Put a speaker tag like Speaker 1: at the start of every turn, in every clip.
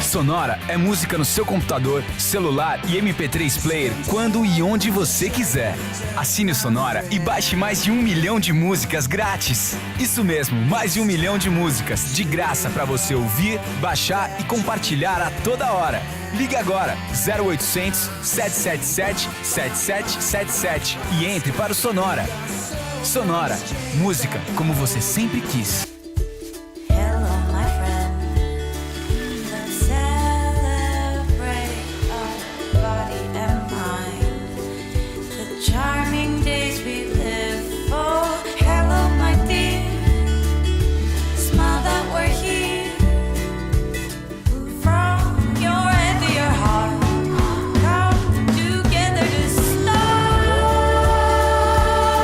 Speaker 1: Sonora é música no seu computador, celular e MP3 player quando e onde você quiser. Assine o Sonora e baixe mais de 1 milhão de músicas grátis. Isso mesmo, mais de 1 milhão de músicas de graça para você ouvir, baixar e compartilhar a toda hora. Ligue agora 0800 777 7777 e entre para o Sonora. Sonora, música como você sempre quis.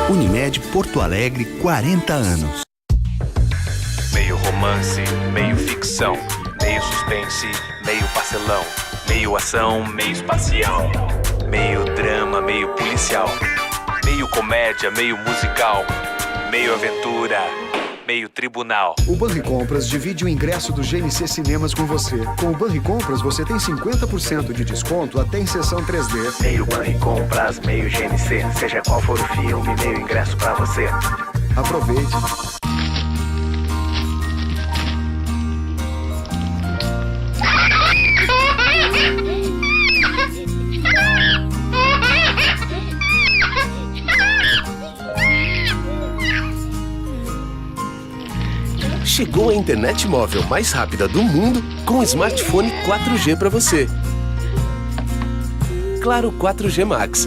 Speaker 2: Unimed Porto Alegre, 40 anos.
Speaker 3: Meio romance, meio ficção, meio suspense, meio pastelão, meio ação, meio espacial, meio drama, meio policial, meio comédia, meio musical, meio aventura, meio tribunal.
Speaker 4: O Banricompras divide o ingresso do GNC Cinemas com você. Com o Banricompras você tem 50% de desconto até em sessão 3D.
Speaker 3: Meio Banricompras, meio GNC, seja qual for o filme, meio ingresso pra você.
Speaker 4: Aproveite.
Speaker 5: Chegou a internet móvel mais rápida do mundo com o smartphone 4G para você. Claro 4G Max,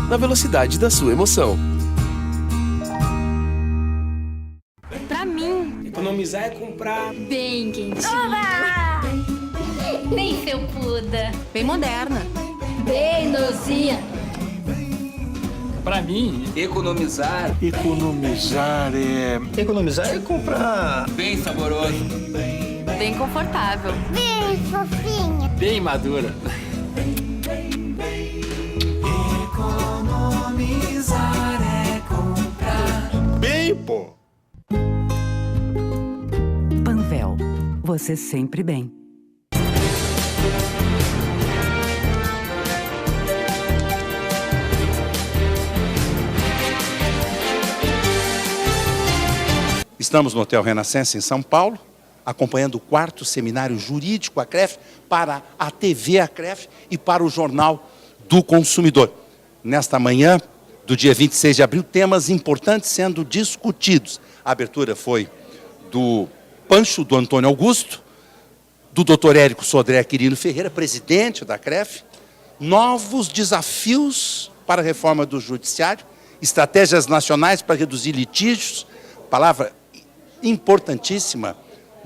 Speaker 5: na velocidade da sua emoção.
Speaker 6: Pra mim,
Speaker 7: economizar é comprar
Speaker 6: bem quentinho. Bem felpuda.
Speaker 8: Bem moderna.
Speaker 6: Bem nozinha.
Speaker 7: Pra mim,
Speaker 9: economizar
Speaker 10: é comprar
Speaker 9: bem saboroso,
Speaker 8: bem confortável,
Speaker 11: bem fofinha,
Speaker 7: bem madura.
Speaker 12: Economizar é comprar
Speaker 10: bem, pô.
Speaker 13: Panvel, você sempre bem.
Speaker 14: Estamos no Hotel Renascença, em São Paulo, acompanhando o 4º Seminário Jurídico ACREF para a TV ACREF e para o Jornal do Consumidor. Nesta manhã do dia 26 de abril, temas importantes sendo discutidos. A abertura foi do Pancho, do Antônio Augusto, do Dr. Érico Sodré Quirino Ferreira, presidente da ACREF, novos desafios para a reforma do Judiciário, estratégias nacionais para reduzir litígios, palavra importantíssima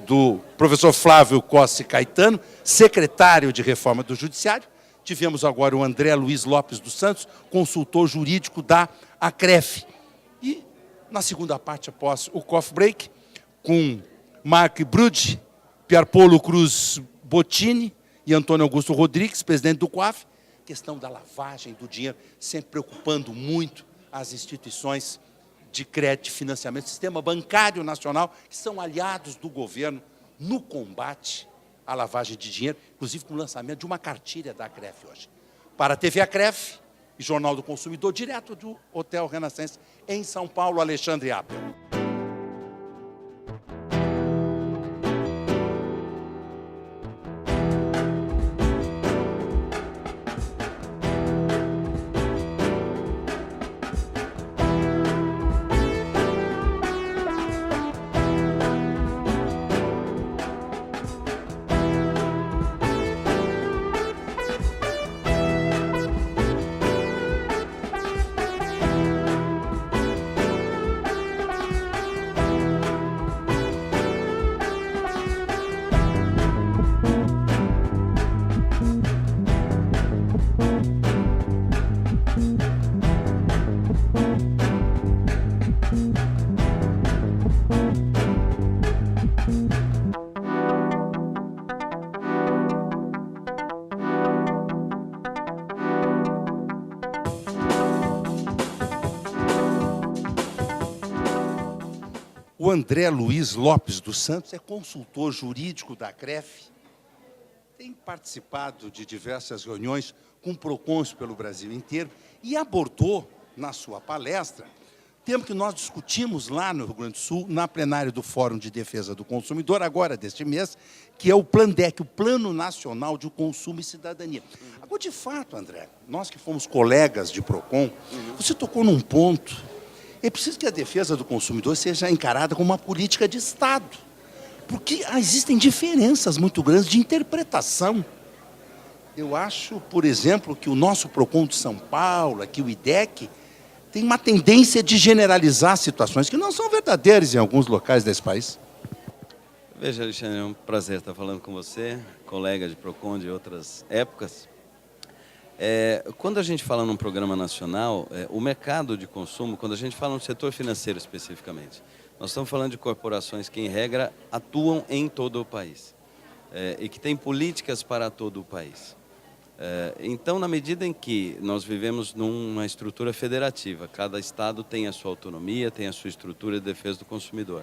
Speaker 14: do professor Flávio Cossi Caetano, secretário de Reforma do Judiciário. Tivemos agora o André Luiz Lopes dos Santos, consultor jurídico da ACREF. E, na segunda parte, após o coffee break, com Marc Brudi, Pierpolo Cruz Bottini e Antônio Augusto Rodrigues, presidente do COAF, questão da lavagem do dinheiro, sempre preocupando muito as instituições de crédito e financiamento, sistema bancário nacional, que são aliados do governo no combate à lavagem de dinheiro, inclusive com o lançamento de uma cartilha da ACREF hoje. Para a TV ACREF e Jornal do Consumidor, direto do Hotel Renascença, em São Paulo, Alexandre Appel. O André Luiz Lopes dos Santos é consultor jurídico da ACREF, tem participado de diversas reuniões com PROCONs pelo Brasil inteiro e abordou, na sua palestra, tema que nós discutimos lá no Rio Grande do Sul, na plenária do Fórum de Defesa do Consumidor, agora deste mês, que é o Plandec, o Plano Nacional de Consumo e Cidadania. Agora, de fato, André, nós que fomos colegas de PROCON, você tocou num ponto. É preciso que a defesa do consumidor seja encarada como uma política de Estado, porque existem diferenças muito grandes de interpretação. Eu acho, por exemplo, que o nosso PROCON de São Paulo, aqui o IDEC, tem uma tendência de generalizar situações que não são verdadeiras em alguns locais desse país.
Speaker 9: Veja, Alexandre, é um prazer estar falando com você, colega de PROCON de outras épocas. Quando a gente fala num programa nacional, o mercado de consumo, quando a gente fala no setor financeiro especificamente, nós estamos falando de corporações que, em regra, atuam em todo o país e que têm políticas para todo o país. Então, na medida em que nós vivemos numa estrutura federativa, cada estado tem a sua autonomia, tem a sua estrutura de defesa do consumidor.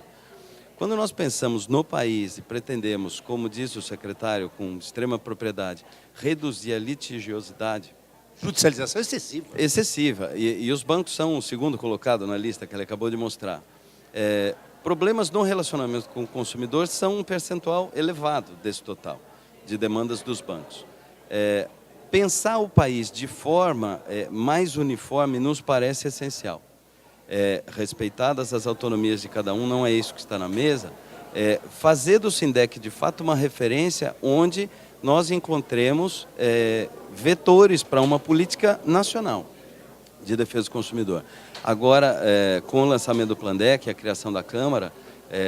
Speaker 9: Quando nós pensamos no país e pretendemos, como disse o secretário, com extrema propriedade, reduzir a litigiosidade...
Speaker 14: Judicialização excessiva.
Speaker 9: Excessiva. E os bancos são o segundo colocado na lista que ele acabou de mostrar. Problemas no relacionamento com o consumidor são um percentual elevado desse total de demandas dos bancos. Pensar o país de forma mais uniforme nos parece essencial. Respeitadas as autonomias de cada um, não é isso que está na mesa, fazer do SINDEC de fato uma referência onde nós encontremos vetores para uma política nacional de defesa do consumidor. Agora, com o lançamento do Plandec e a criação da Câmara,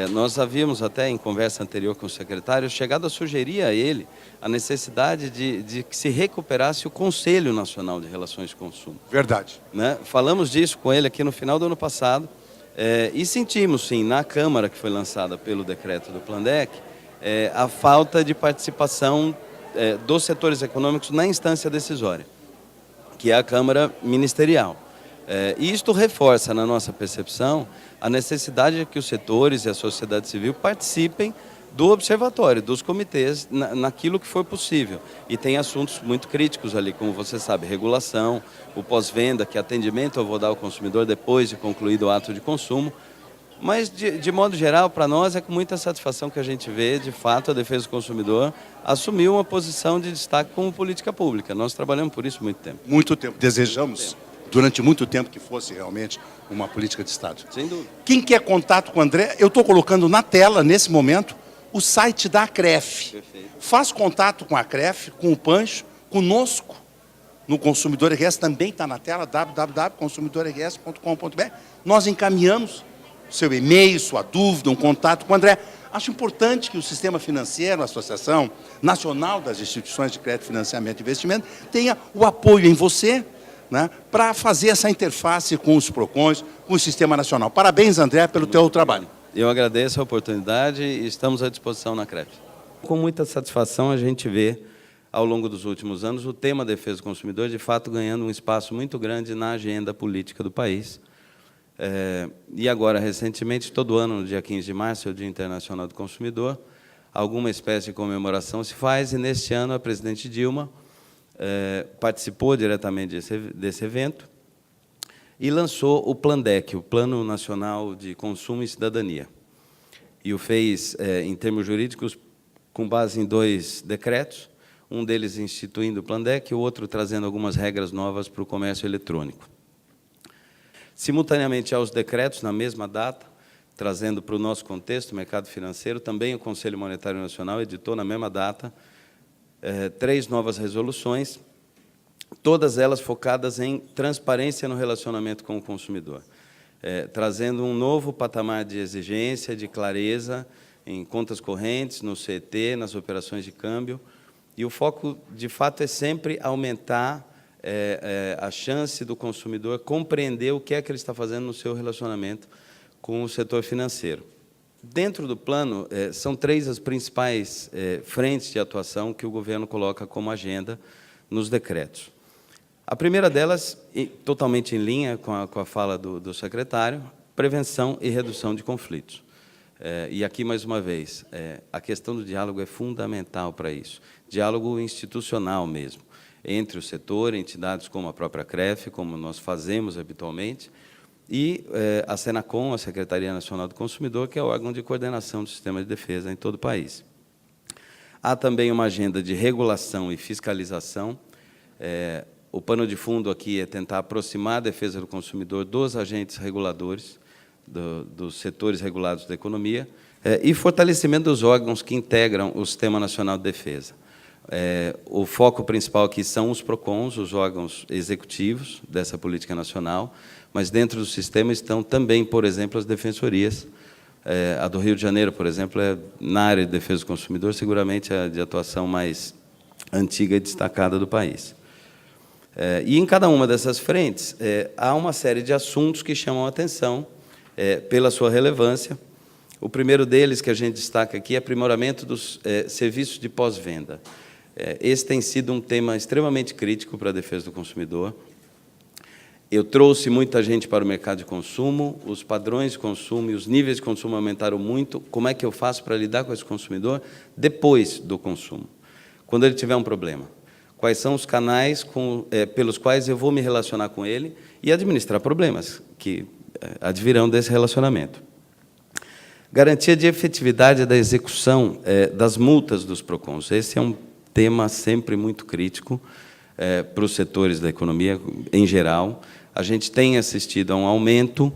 Speaker 9: nós havíamos até em conversa anterior com o secretário chegado a sugerir a ele a necessidade de que se recuperasse o Conselho Nacional de Relações de Consumo.
Speaker 14: Verdade.
Speaker 9: Né? Falamos disso com ele aqui no final do ano passado e sentimos, sim, na Câmara que foi lançada pelo decreto do Plandec, a falta de participação dos setores econômicos na instância decisória, que é a Câmara Ministerial. E isto reforça, na nossa percepção, a necessidade de que os setores e a sociedade civil participem do observatório, dos comitês, naquilo que for possível. E tem assuntos muito críticos ali, como você sabe, regulação, o pós-venda, que é atendimento eu vou dar ao consumidor depois de concluído o ato de consumo. Mas, de modo geral, para nós é com muita satisfação que a gente vê, de fato, a defesa do consumidor assumiu uma posição de destaque como política pública. Nós trabalhamos por isso muito tempo.
Speaker 14: Muito tempo. Desejamos, durante muito tempo, que fosse realmente uma política de Estado.
Speaker 9: Sem dúvida.
Speaker 14: Quem quer contato com o André, eu estou colocando na tela, nesse momento, o site da ACREF.
Speaker 9: Perfeito.
Speaker 14: Faz contato com a ACREF, com o Pancho, conosco, no Consumidor RS, também está na tela, www.consumidorrs.com.br. Nós encaminhamos seu e-mail, sua dúvida, um contato com o André. Acho importante que o sistema financeiro, a Associação Nacional das Instituições de Crédito, Financiamento e Investimento, tenha o apoio em você, né, para fazer essa interface com os PROCONs, com o Sistema Nacional. Parabéns, André, pelo teu trabalho.
Speaker 9: Eu agradeço a oportunidade e estamos à disposição na CREF. Com muita satisfação a gente vê, ao longo dos últimos anos, o tema defesa do consumidor, de fato, ganhando um espaço muito grande na agenda política do país. E agora, recentemente, todo ano, no dia 15 de março, é o Dia Internacional do Consumidor, alguma espécie de comemoração se faz, e neste ano a presidente Dilma participou diretamente desse evento e lançou o Plandec, o Plano Nacional de Consumo e Cidadania. E o fez, em termos jurídicos, com base em 2 decretos, um deles instituindo o Plandec e o outro trazendo algumas regras novas para o comércio eletrônico. Simultaneamente aos decretos, na mesma data, trazendo para o nosso contexto, o mercado financeiro, também o Conselho Monetário Nacional editou, na mesma data, 3 novas resoluções, todas elas focadas em transparência no relacionamento com o consumidor, trazendo um novo patamar de exigência, de clareza em contas correntes, no CET, nas operações de câmbio, e o foco, de fato, é sempre aumentar a chance do consumidor compreender o que é que ele está fazendo no seu relacionamento com o setor financeiro. Dentro do plano, são 3 as principais frentes de atuação que o governo coloca como agenda nos decretos. A primeira delas, totalmente em linha com a fala do secretário, prevenção e redução de conflitos. E aqui, mais uma vez, a questão do diálogo é fundamental para isso. Diálogo institucional mesmo, entre o setor, entidades como a própria CREF, como nós fazemos habitualmente, e a Senacom, a Secretaria Nacional do Consumidor, que é o órgão de coordenação do sistema de defesa em todo o país. Há também uma agenda de regulação e fiscalização. O pano de fundo aqui é tentar aproximar a defesa do consumidor dos agentes reguladores, dos setores regulados da economia, e fortalecimento dos órgãos que integram o Sistema Nacional de Defesa. O foco principal aqui são os PROCONs, os órgãos executivos dessa política nacional, mas dentro do sistema estão também, por exemplo, as defensorias. A do Rio de Janeiro, por exemplo, na área de defesa do consumidor, seguramente a de atuação mais antiga e destacada do país. E em cada uma dessas frentes, há uma série de assuntos que chamam a atenção pela sua relevância. O primeiro deles que a gente destaca aqui é aprimoramento dos serviços de pós-venda. Esse tem sido um tema extremamente crítico para a defesa do consumidor. Eu trouxe muita gente para o mercado de consumo, os padrões de consumo e os níveis de consumo aumentaram muito. Como é que eu faço para lidar com esse consumidor depois do consumo, quando ele tiver um problema? Quais são os canais pelos quais eu vou me relacionar com ele e administrar problemas que advirão desse relacionamento. Garantia de efetividade da execução das multas dos PROCONs. Esse é um tema sempre muito crítico para os setores da economia em geral. A gente tem assistido a um aumento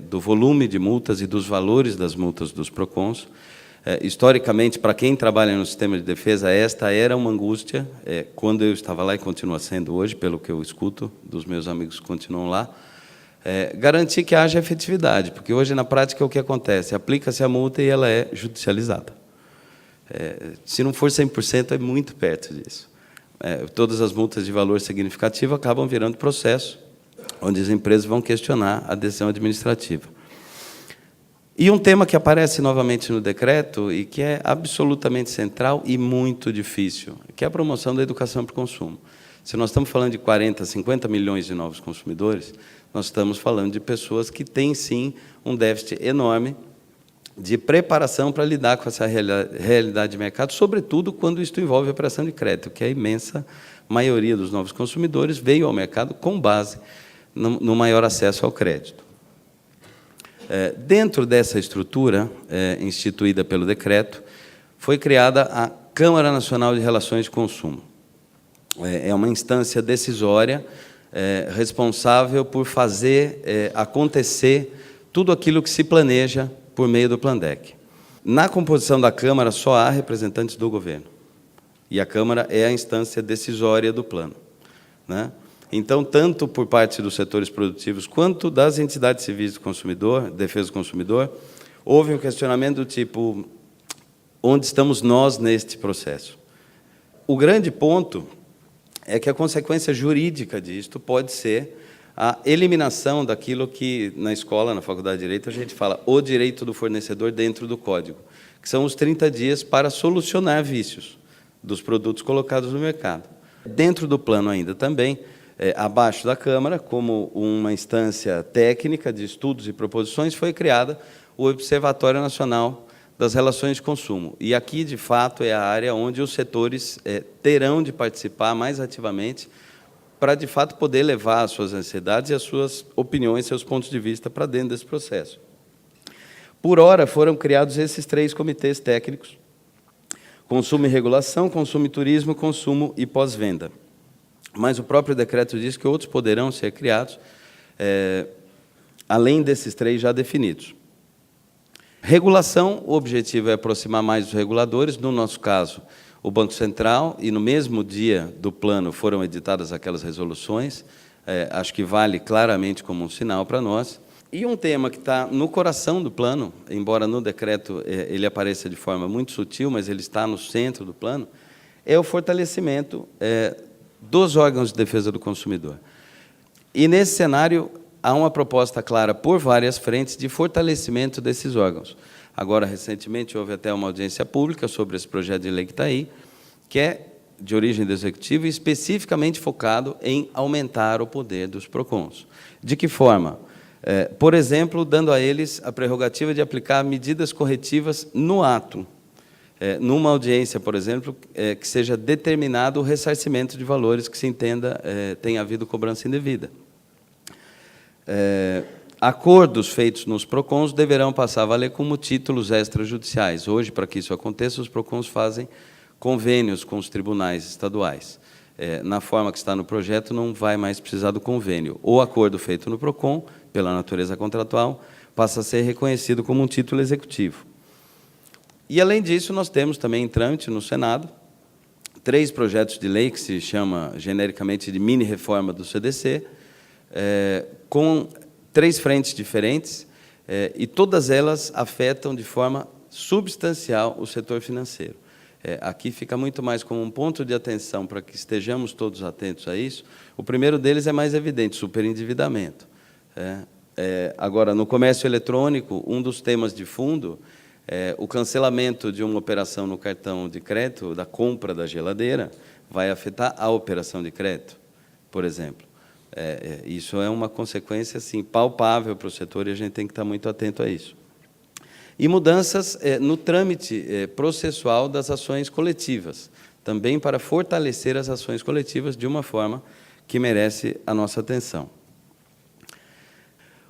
Speaker 9: do volume de multas e dos valores das multas dos PROCONs. Historicamente, para quem trabalha no sistema de defesa, esta era uma angústia, quando eu estava lá e continua sendo hoje, pelo que eu escuto dos meus amigos que continuam lá, garantir que haja efetividade, porque hoje, na prática, o que acontece? Aplica-se a multa e ela é judicializada. Se não for 100%, é muito perto disso. Todas as multas de valor significativo acabam virando processo, onde as empresas vão questionar a decisão administrativa. E um tema que aparece novamente no decreto e que é absolutamente central e muito difícil, que é a promoção da educação para o consumo. Se nós estamos falando de 40, 50 milhões de novos consumidores, nós estamos falando de pessoas que têm, sim, um déficit enorme de preparação para lidar com essa realidade de mercado, sobretudo quando isso envolve a operação de crédito, que a imensa maioria dos novos consumidores veio ao mercado com base no maior acesso ao crédito. Dentro dessa estrutura instituída pelo decreto, foi criada a Câmara Nacional de Relações de Consumo. É uma instância decisória responsável por fazer acontecer tudo aquilo que se planeja por meio do Plandec. Na composição da Câmara, só há representantes do governo. E a Câmara é a instância decisória do plano, né? Então, tanto por parte dos setores produtivos quanto das entidades civis do consumidor, defesa do consumidor, houve um questionamento do tipo: onde estamos nós neste processo? O grande ponto é que a consequência jurídica disto pode ser a eliminação daquilo que, na escola, na Faculdade de Direito, a gente fala o direito do fornecedor dentro do Código, que são os 30 dias para solucionar vícios dos produtos colocados no mercado. Dentro do plano ainda também, abaixo da Câmara, como uma instância técnica de estudos e proposições, foi criada o Observatório Nacional das Relações de Consumo. E aqui, de fato, é a área onde os setores terão de participar mais ativamente para, de fato, poder levar as suas ansiedades e as suas opiniões, seus pontos de vista para dentro desse processo. Por hora, foram criados esses 3 comitês técnicos: consumo e regulação, consumo e turismo, consumo e pós-venda. Mas o próprio decreto diz que outros poderão ser criados, além desses 3 já definidos. Regulação, o objetivo é aproximar mais os reguladores, no nosso caso, o Banco Central, e no mesmo dia do plano foram editadas aquelas resoluções, acho que vale claramente como um sinal para nós. E um tema que está no coração do plano, embora no decreto ele apareça de forma muito sutil, mas ele está no centro do plano, é o fortalecimento dos órgãos de defesa do consumidor. E, nesse cenário, há uma proposta clara por várias frentes de fortalecimento desses órgãos. Agora, recentemente, houve até uma audiência pública sobre esse projeto de lei que está aí, que é de origem do Executivo e especificamente focado em aumentar o poder dos PROCONs. De que forma? Por exemplo, dando a eles a prerrogativa de aplicar medidas corretivas no ato. Numa audiência, por exemplo, que seja determinado o ressarcimento de valores que se entenda tenha havido cobrança indevida. Acordos feitos nos PROCONs deverão passar a valer como títulos extrajudiciais. Hoje, para que isso aconteça, os PROCONs fazem convênios com os tribunais estaduais. Na forma que está no projeto, não vai mais precisar do convênio. O acordo feito no PROCON, pela natureza contratual, passa a ser reconhecido como um título executivo. E, além disso, nós temos também em trâmite no Senado 3 projetos de lei que se chama genericamente de mini-reforma do CDC, com 3 frentes diferentes, e todas elas afetam de forma substancial o setor financeiro. Aqui fica muito mais como um ponto de atenção para que estejamos todos atentos a isso. O primeiro deles é mais evidente, superendividamento. Agora, no comércio eletrônico, um dos temas de fundo o cancelamento de uma operação no cartão de crédito, da compra da geladeira, vai afetar a operação de crédito, por exemplo. Isso é uma consequência assim, palpável para o setor e a gente tem que estar muito atento a isso. E mudanças no trâmite processual das ações coletivas, também para fortalecer as ações coletivas de uma forma que merece a nossa atenção.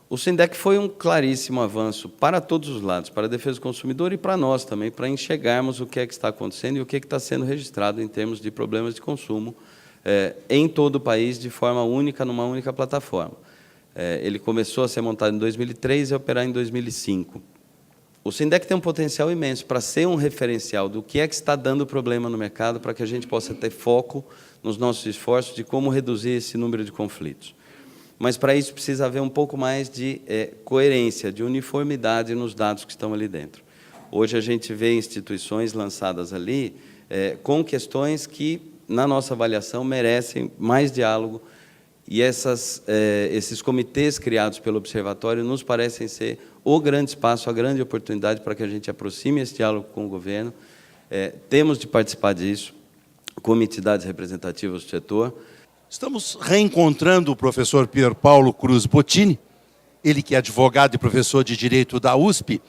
Speaker 9: O SINDEC foi um claríssimo avanço para todos os lados, para a defesa do consumidor e para nós também, para enxergarmos o que é que está acontecendo e o que é que está sendo registrado em termos de problemas de consumo em todo o país, de forma única, numa única plataforma. Ele começou a ser montado em 2003 e a operar em 2005. O SINDEC tem um potencial imenso para ser um referencial do que é que está dando problema no mercado, para que a gente possa ter foco nos nossos esforços de como reduzir esse número de conflitos. Mas, para isso, precisa haver um pouco mais de coerência, de uniformidade nos dados que estão ali dentro. Hoje, a gente vê instituições lançadas ali com questões que, na nossa avaliação, merecem mais diálogo, e esses comitês criados pelo Observatório nos parecem ser o grande espaço, a grande oportunidade para que a gente aproxime esse diálogo com o governo. Temos de participar disso, como entidades representativas do setor.
Speaker 14: Estamos reencontrando o professor Pier Paulo Cruz Bottini, ele que é advogado e professor de Direito da USP.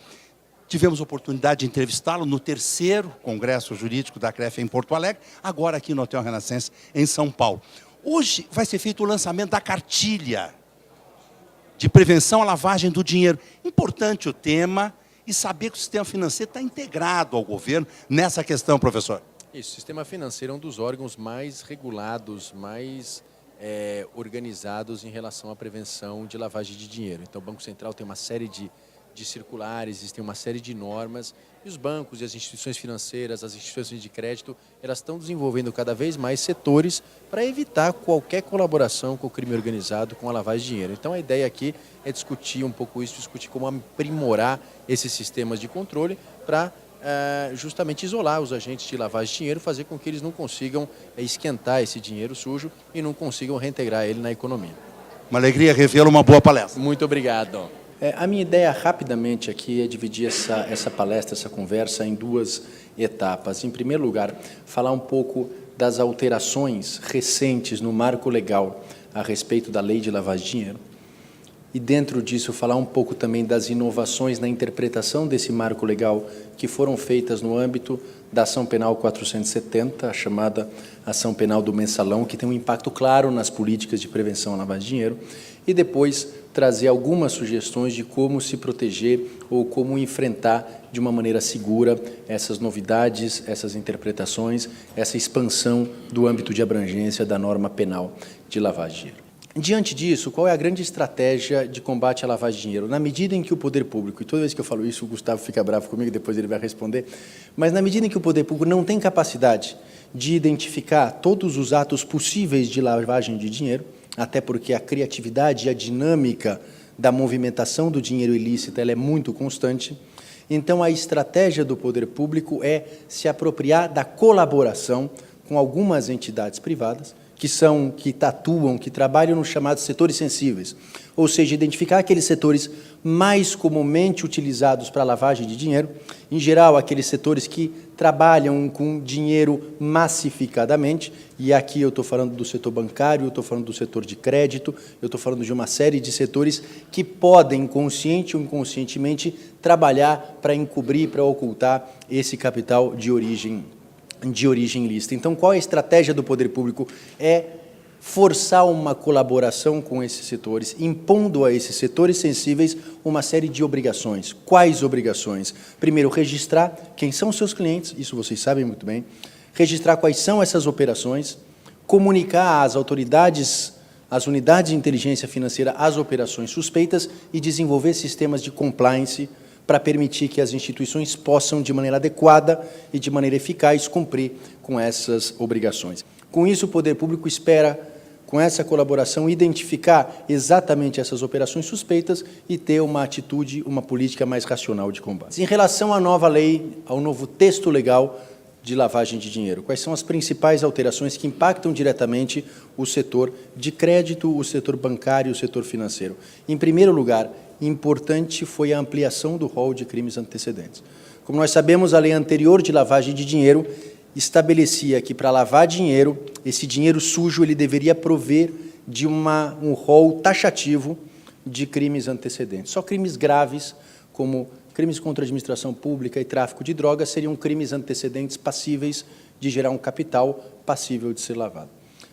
Speaker 14: Tivemos a oportunidade de entrevistá-lo no 3º Congresso Jurídico da CREF em Porto Alegre, agora aqui no Hotel Renascença, em São Paulo. Hoje vai ser feito o lançamento da cartilha de prevenção à lavagem do dinheiro. Importante o tema e saber que o sistema financeiro está integrado ao governo nessa questão, professor.
Speaker 15: Isso, o sistema financeiro é um dos órgãos mais regulados, mais organizados em relação à prevenção de lavagem de dinheiro. Então, o Banco Central tem uma série de circulares, existem uma série de normas, e os bancos e as instituições financeiras, as instituições de crédito, elas estão desenvolvendo cada vez mais setores para evitar qualquer colaboração com o crime organizado, com a lavagem de dinheiro. Então, a ideia aqui é discutir um pouco isso, discutir como aprimorar esses sistemas de controle para justamente isolar os agentes de lavagem de dinheiro, fazer com que eles não consigam esquentar esse dinheiro sujo e não consigam reintegrar ele na economia.
Speaker 14: Uma alegria revê-lo, uma boa palestra.
Speaker 15: Muito obrigado. A minha ideia, rapidamente, aqui é dividir essa palestra, essa conversa, em 2 etapas. Em primeiro lugar, falar um pouco das alterações recentes no marco legal a respeito da lei de lavagem de dinheiro. E, dentro disso, falar um pouco também das inovações na interpretação desse marco legal que foram feitas no âmbito da Ação Penal 470, a chamada Ação Penal do Mensalão, que tem um impacto claro nas políticas de prevenção à lavagem de dinheiro, e depois trazer algumas sugestões de como se proteger ou como enfrentar de uma maneira segura essas novidades, essas interpretações, essa expansão do âmbito de abrangência da norma penal de lavagem de dinheiro. Diante disso, qual é a grande estratégia de combate à lavagem de dinheiro? Na medida em que o poder público, e toda vez que eu falo isso, o Gustavo fica bravo comigo, depois ele vai responder, mas na medida em que o poder público não tem capacidade de identificar todos os atos possíveis de lavagem de dinheiro, até porque a criatividade e a dinâmica da movimentação do dinheiro ilícito ela é muito constante, então a estratégia do poder público é se apropriar da colaboração com algumas entidades privadas que atuam, que trabalham nos chamados setores sensíveis, ou seja, identificar aqueles setores mais comumente utilizados para lavagem de dinheiro, em geral, aqueles setores que trabalham com dinheiro massificadamente, e aqui eu estou falando do setor bancário, eu estou falando do setor de crédito, eu estou falando de uma série de setores que podem, consciente ou inconscientemente, trabalhar para encobrir, para ocultar esse capital de origem ilícita. Então, qual é a estratégia do poder público? É forçar uma colaboração com esses setores, impondo a esses setores sensíveis uma série de obrigações. Quais obrigações? Primeiro, registrar quem são os seus clientes, isso vocês sabem muito bem, registrar quais são essas operações, comunicar às autoridades, às unidades de inteligência financeira, as operações suspeitas e desenvolver sistemas de compliance para permitir que as instituições possam, de maneira adequada e de maneira eficaz, cumprir com essas obrigações. Com isso, o poder público espera, com essa colaboração, identificar exatamente essas operações suspeitas e ter uma atitude, uma política mais racional de combate. Em relação à nova lei, ao novo texto legal de lavagem de dinheiro, quais são as principais alterações que impactam diretamente o setor de crédito, o setor bancário e o setor financeiro? Em primeiro lugar, importante foi a ampliação do rol de crimes antecedentes. Como nós sabemos, a lei anterior de lavagem de dinheiro estabelecia que, para lavar dinheiro, esse dinheiro sujo ele deveria prover de um rol taxativo de crimes antecedentes. Só crimes graves, como crimes contra a administração pública e tráfico de drogas, seriam crimes antecedentes passíveis de gerar um capital passível de ser lavado.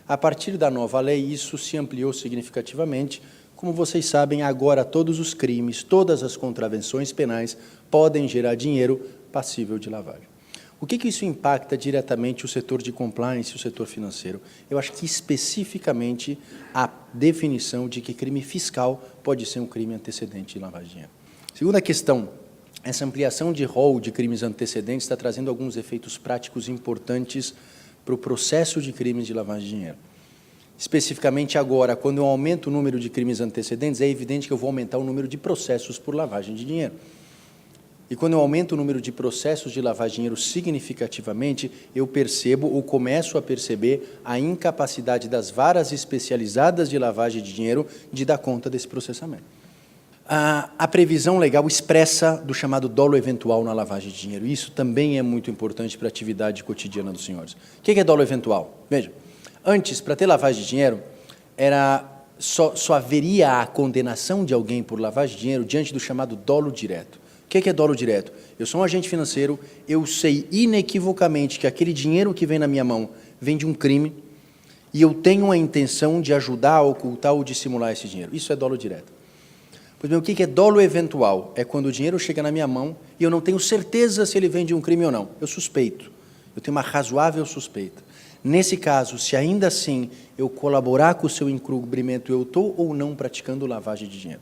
Speaker 15: A partir da nova lei, isso se ampliou significativamente. Como vocês sabem, agora todos os crimes, todas as contravenções penais podem gerar dinheiro passível de lavagem. O que isso impacta diretamente o setor de compliance e o setor financeiro? Eu acho que, especificamente, a definição de que crime fiscal pode ser um crime antecedente de lavagem de dinheiro. Segunda questão, essa ampliação de rol de crimes antecedentes está trazendo alguns efeitos práticos importantes para o processo de crimes de lavagem de dinheiro. Especificamente agora, quando eu aumento o número de crimes antecedentes, é evidente que eu vou aumentar o número de processos por lavagem de dinheiro. E quando eu aumento o número de processos de lavagem de dinheiro significativamente, eu percebo ou começo a perceber a incapacidade das varas especializadas de lavagem de dinheiro de dar conta desse processamento. A previsão legal expressa do chamado dolo eventual na lavagem de dinheiro. Isso também é muito importante para a atividade cotidiana dos senhores. O que é dolo eventual? Veja, antes, para ter lavagem de dinheiro, só haveria a condenação de alguém por lavagem de dinheiro diante do chamado dolo direto. O que é dolo direto? Eu sou um agente financeiro, eu sei inequivocamente que aquele dinheiro que vem na minha mão vem de um crime e eu tenho a intenção de ajudar a ocultar ou dissimular esse dinheiro. Isso é dolo direto. Pois bem, o que é dolo eventual? É quando o dinheiro chega na minha mão e eu não tenho certeza se ele vem de um crime ou não. Eu suspeito. Eu tenho uma razoável suspeita. Nesse caso, se ainda assim eu colaborar com o seu encobrimento, eu estou ou não praticando lavagem de dinheiro.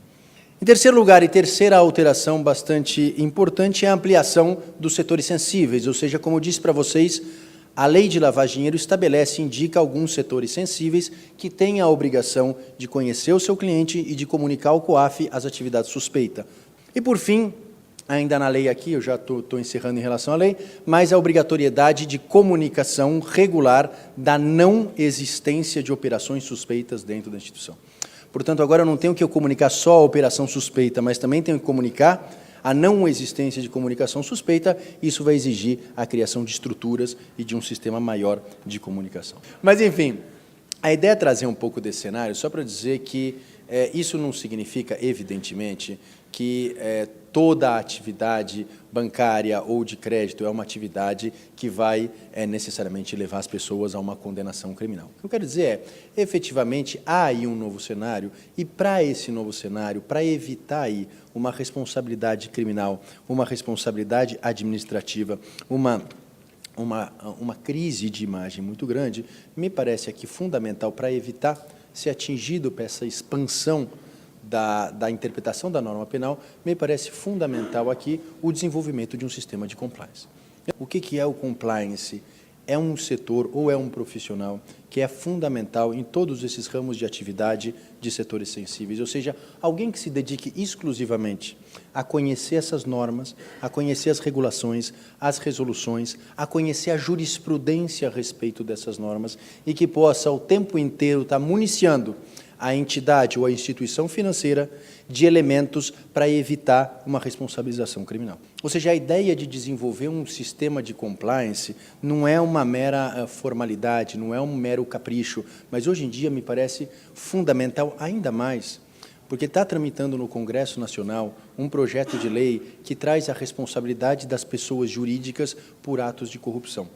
Speaker 15: Em terceiro lugar, e terceira alteração bastante importante, é a ampliação dos setores sensíveis, ou seja, como eu disse para vocês, a lei de lavagem de dinheiro estabelece e indica alguns setores sensíveis que têm a obrigação de conhecer o seu cliente e de comunicar ao COAF as atividades suspeitas. E, por fim, ainda na lei aqui, eu já estou encerrando em relação à lei, mas a obrigatoriedade de comunicação regular da não existência de operações suspeitas dentro da instituição. Portanto, agora eu não tenho que comunicar só a operação suspeita, mas também tenho que comunicar a não existência de comunicação suspeita. Isso vai exigir a criação de estruturas e de um sistema maior de comunicação. Mas, enfim, a ideia é trazer um pouco desse cenário só para dizer que isso não significa, evidentemente, que toda a atividade bancária ou de crédito é uma atividade que vai necessariamente levar as pessoas a uma condenação criminal. O que eu quero dizer é, efetivamente, há aí um novo cenário, e para esse novo cenário, para evitar aí uma responsabilidade criminal, uma responsabilidade administrativa, uma crise de imagem muito grande, me parece aqui fundamental para evitar ser atingido por essa expansão da interpretação da norma penal, me parece fundamental aqui o desenvolvimento de um sistema de compliance. O que é o compliance? É um setor ou é um profissional que é fundamental em todos esses ramos de atividade de setores sensíveis, ou seja, alguém que se dedique exclusivamente a conhecer essas normas, a conhecer as regulações, as resoluções, a conhecer a jurisprudência a respeito dessas normas e que possa, o tempo inteiro, estar municiando a entidade ou a instituição financeira de elementos para evitar uma responsabilização criminal. Ou seja, a ideia de desenvolver um sistema de compliance não é uma mera formalidade, não é um mero capricho, mas hoje em dia me parece fundamental ainda mais, porque está tramitando no Congresso Nacional um projeto de lei que traz a responsabilidade das pessoas jurídicas por atos de corrupção.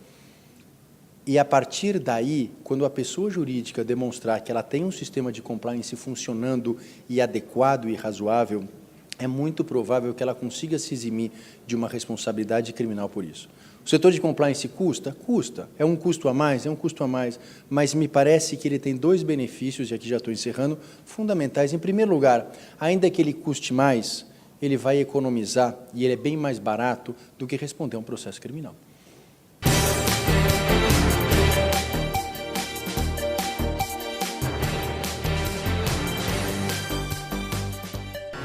Speaker 15: E, a partir daí, quando a pessoa jurídica demonstrar que ela tem um sistema de compliance funcionando e adequado e razoável, é muito provável que ela consiga se eximir de uma responsabilidade criminal por isso. O setor de compliance custa? Custa. É um custo a mais? É um custo a mais. Mas me parece que ele tem dois benefícios, e aqui já estou encerrando, fundamentais. Em primeiro lugar, ainda que ele custe mais, ele vai economizar, e ele é bem mais barato do que responder a um processo criminal.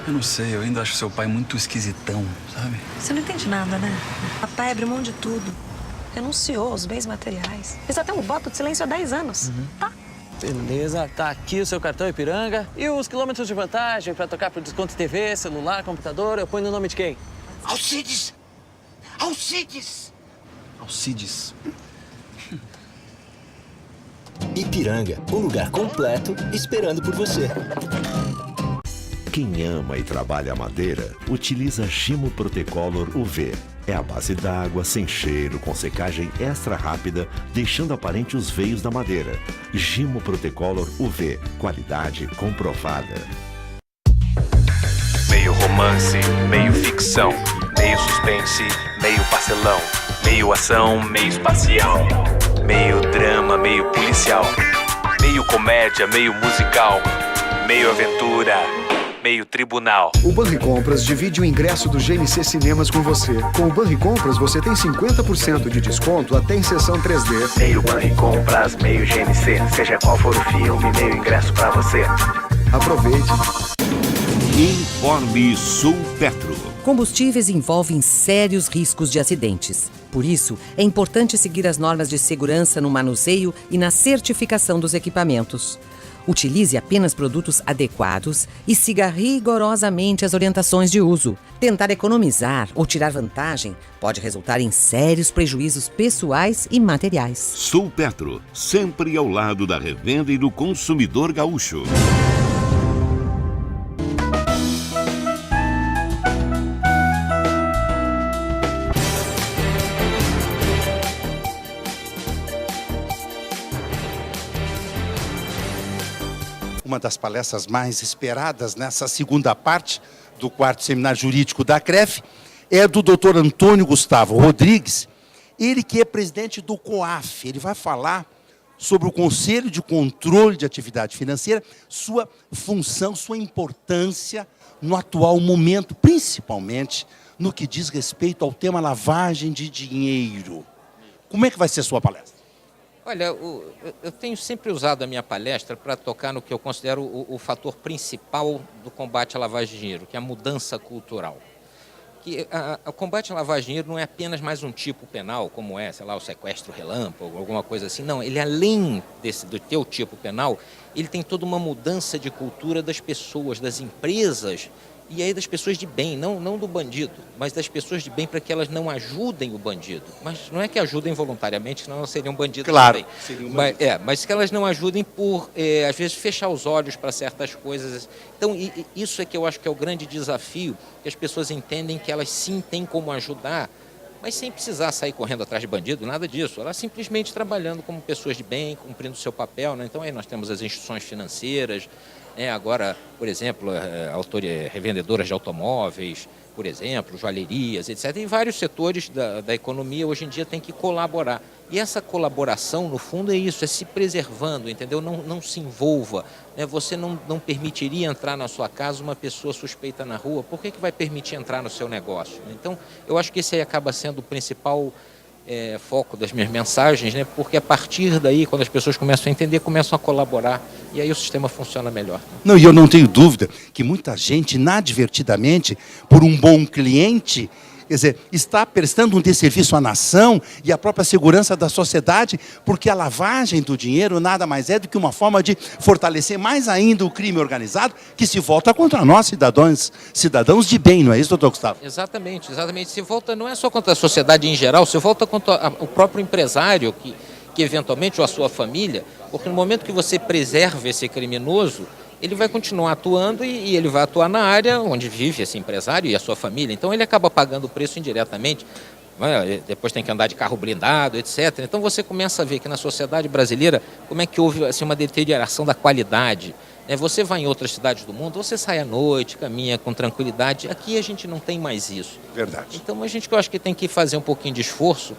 Speaker 16: Eu não sei, eu ainda acho seu pai muito esquisitão, sabe?
Speaker 17: Você não entende nada, né? Papai abriu mão de tudo. Renunciou aos bens materiais. Fez até um voto de silêncio há 10 anos. Tá?
Speaker 18: Beleza, tá aqui o seu cartão Ipiranga e os quilômetros de vantagem para tocar pro desconto TV, celular, computador. Eu ponho no nome de quem?
Speaker 19: Alcides! Alcides!
Speaker 16: Alcides.
Speaker 20: Ipiranga, um lugar completo esperando por você.
Speaker 21: Quem ama e trabalha a madeira, utiliza Gimo Protecolor UV. É a base d'água, sem cheiro, com secagem extra rápida, deixando aparente os veios da madeira. Gimo Protecolor UV, qualidade comprovada.
Speaker 3: Meio romance, meio ficção, meio suspense, meio pastelão, meio ação, meio espacial, meio drama, meio policial, meio comédia, meio musical, meio aventura, meio tribunal.
Speaker 4: O Banricompras divide o ingresso do GNC Cinemas com você. Com o Banricompras você tem 50% de desconto até em sessão 3D.
Speaker 3: Meio Banricompras, meio GNC, seja qual for o filme, meio ingresso pra você.
Speaker 4: Aproveite.
Speaker 22: Informe Sulpetro.
Speaker 23: Combustíveis envolvem sérios riscos de acidentes. Por isso, é importante seguir as normas de segurança no manuseio e na certificação dos equipamentos. Utilize apenas produtos adequados e siga rigorosamente as orientações de uso. Tentar economizar ou tirar vantagem pode resultar em sérios prejuízos pessoais e materiais.
Speaker 22: Sulpetro, sempre ao lado da revenda e do consumidor gaúcho.
Speaker 14: Uma das palestras mais esperadas nessa segunda parte do 4º Seminário Jurídico da CREF é do Dr. Antônio Gustavo Rodrigues, ele que é presidente do COAF. Ele vai falar sobre o Conselho de Controle de Atividade Financeira, sua função, sua importância no atual momento, principalmente no que diz respeito ao tema lavagem de dinheiro. Como é que vai ser a sua palestra?
Speaker 24: Olha, eu tenho sempre usado a minha palestra para tocar no que eu considero o fator principal do combate à lavagem de dinheiro, que é a mudança cultural. Que o combate à lavagem de dinheiro não é apenas mais um tipo penal, como é, sei lá, o sequestro relâmpago, alguma coisa assim. Não, ele além do teu tipo penal, ele tem toda uma mudança de cultura das pessoas, das empresas, e aí das pessoas de bem, não do bandido, mas das pessoas de bem para que elas não ajudem o bandido. Mas não é que ajudem voluntariamente, senão elas seriam bandidos
Speaker 14: claro,
Speaker 24: também. Seriam bandidos. Mas que elas não ajudem por, às vezes, fechar os olhos para certas coisas. Então, isso é que eu acho que é o grande desafio, que as pessoas entendem que elas sim têm como ajudar, mas sem precisar sair correndo atrás de bandido, nada disso. Elas simplesmente trabalhando como pessoas de bem, cumprindo o seu papel, né? Então, aí nós temos as instituições financeiras, agora, por exemplo, revendedoras de automóveis, por exemplo, joalherias, etc. E vários setores da economia hoje em dia têm que colaborar. E essa colaboração, no fundo, é isso, é se preservando, entendeu? Não se envolva. Né? Você não permitiria entrar na sua casa uma pessoa suspeita na rua. Por que vai permitir entrar no seu negócio? Então, eu acho que esse aí acaba sendo o principal foco das minhas mensagens, né? Porque a partir daí, quando as pessoas começam a entender, começam a colaborar, e aí o sistema funciona melhor.
Speaker 14: Não, e eu não tenho dúvida que muita gente, inadvertidamente, por um bom cliente, quer dizer, está prestando um desserviço à nação e à própria segurança da sociedade, porque a lavagem do dinheiro nada mais é do que uma forma de fortalecer mais ainda o crime organizado, que se volta contra nós, cidadãos de bem, não é isso, doutor Gustavo?
Speaker 24: Exatamente, exatamente. Se volta não é só contra a sociedade em geral, se volta contra o próprio empresário, que eventualmente, ou a sua família, porque no momento que você preserva esse criminoso, ele vai continuar atuando e ele vai atuar na área onde vive esse empresário e a sua família. Então, ele acaba pagando o preço indiretamente. Depois tem que andar de carro blindado, etc. Então, você começa a ver que na sociedade brasileira, como é que houve assim, uma deterioração da qualidade. Você vai em outras cidades do mundo, você sai à noite, caminha com tranquilidade. Aqui a gente não tem mais isso.
Speaker 14: Verdade.
Speaker 24: Então, a gente, eu acho que tem que fazer um pouquinho de esforço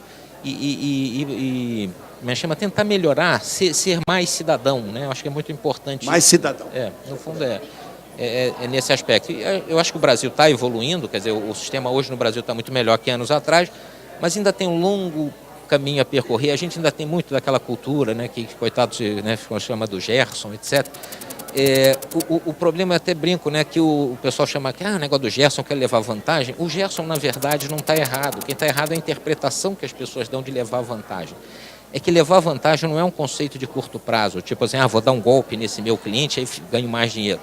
Speaker 24: me chama tentar melhorar, ser mais cidadão, né? Eu acho que é muito importante.
Speaker 14: Mais cidadão.
Speaker 24: No fundo é nesse aspecto. Eu acho que o Brasil está evoluindo, quer dizer, o sistema hoje no Brasil está muito melhor que anos atrás, mas ainda tem um longo caminho a percorrer. A gente ainda tem muito daquela cultura, né? Que coitado, né? Chama do Gerson, etc. O problema, eu até brinco, né, que o pessoal chama que o negócio do Gerson quer levar vantagem. O Gerson, na verdade, não está errado. Quem está errado é a interpretação que as pessoas dão de levar vantagem. É que levar vantagem não é um conceito de curto prazo, tipo assim, vou dar um golpe nesse meu cliente, aí ganho mais dinheiro.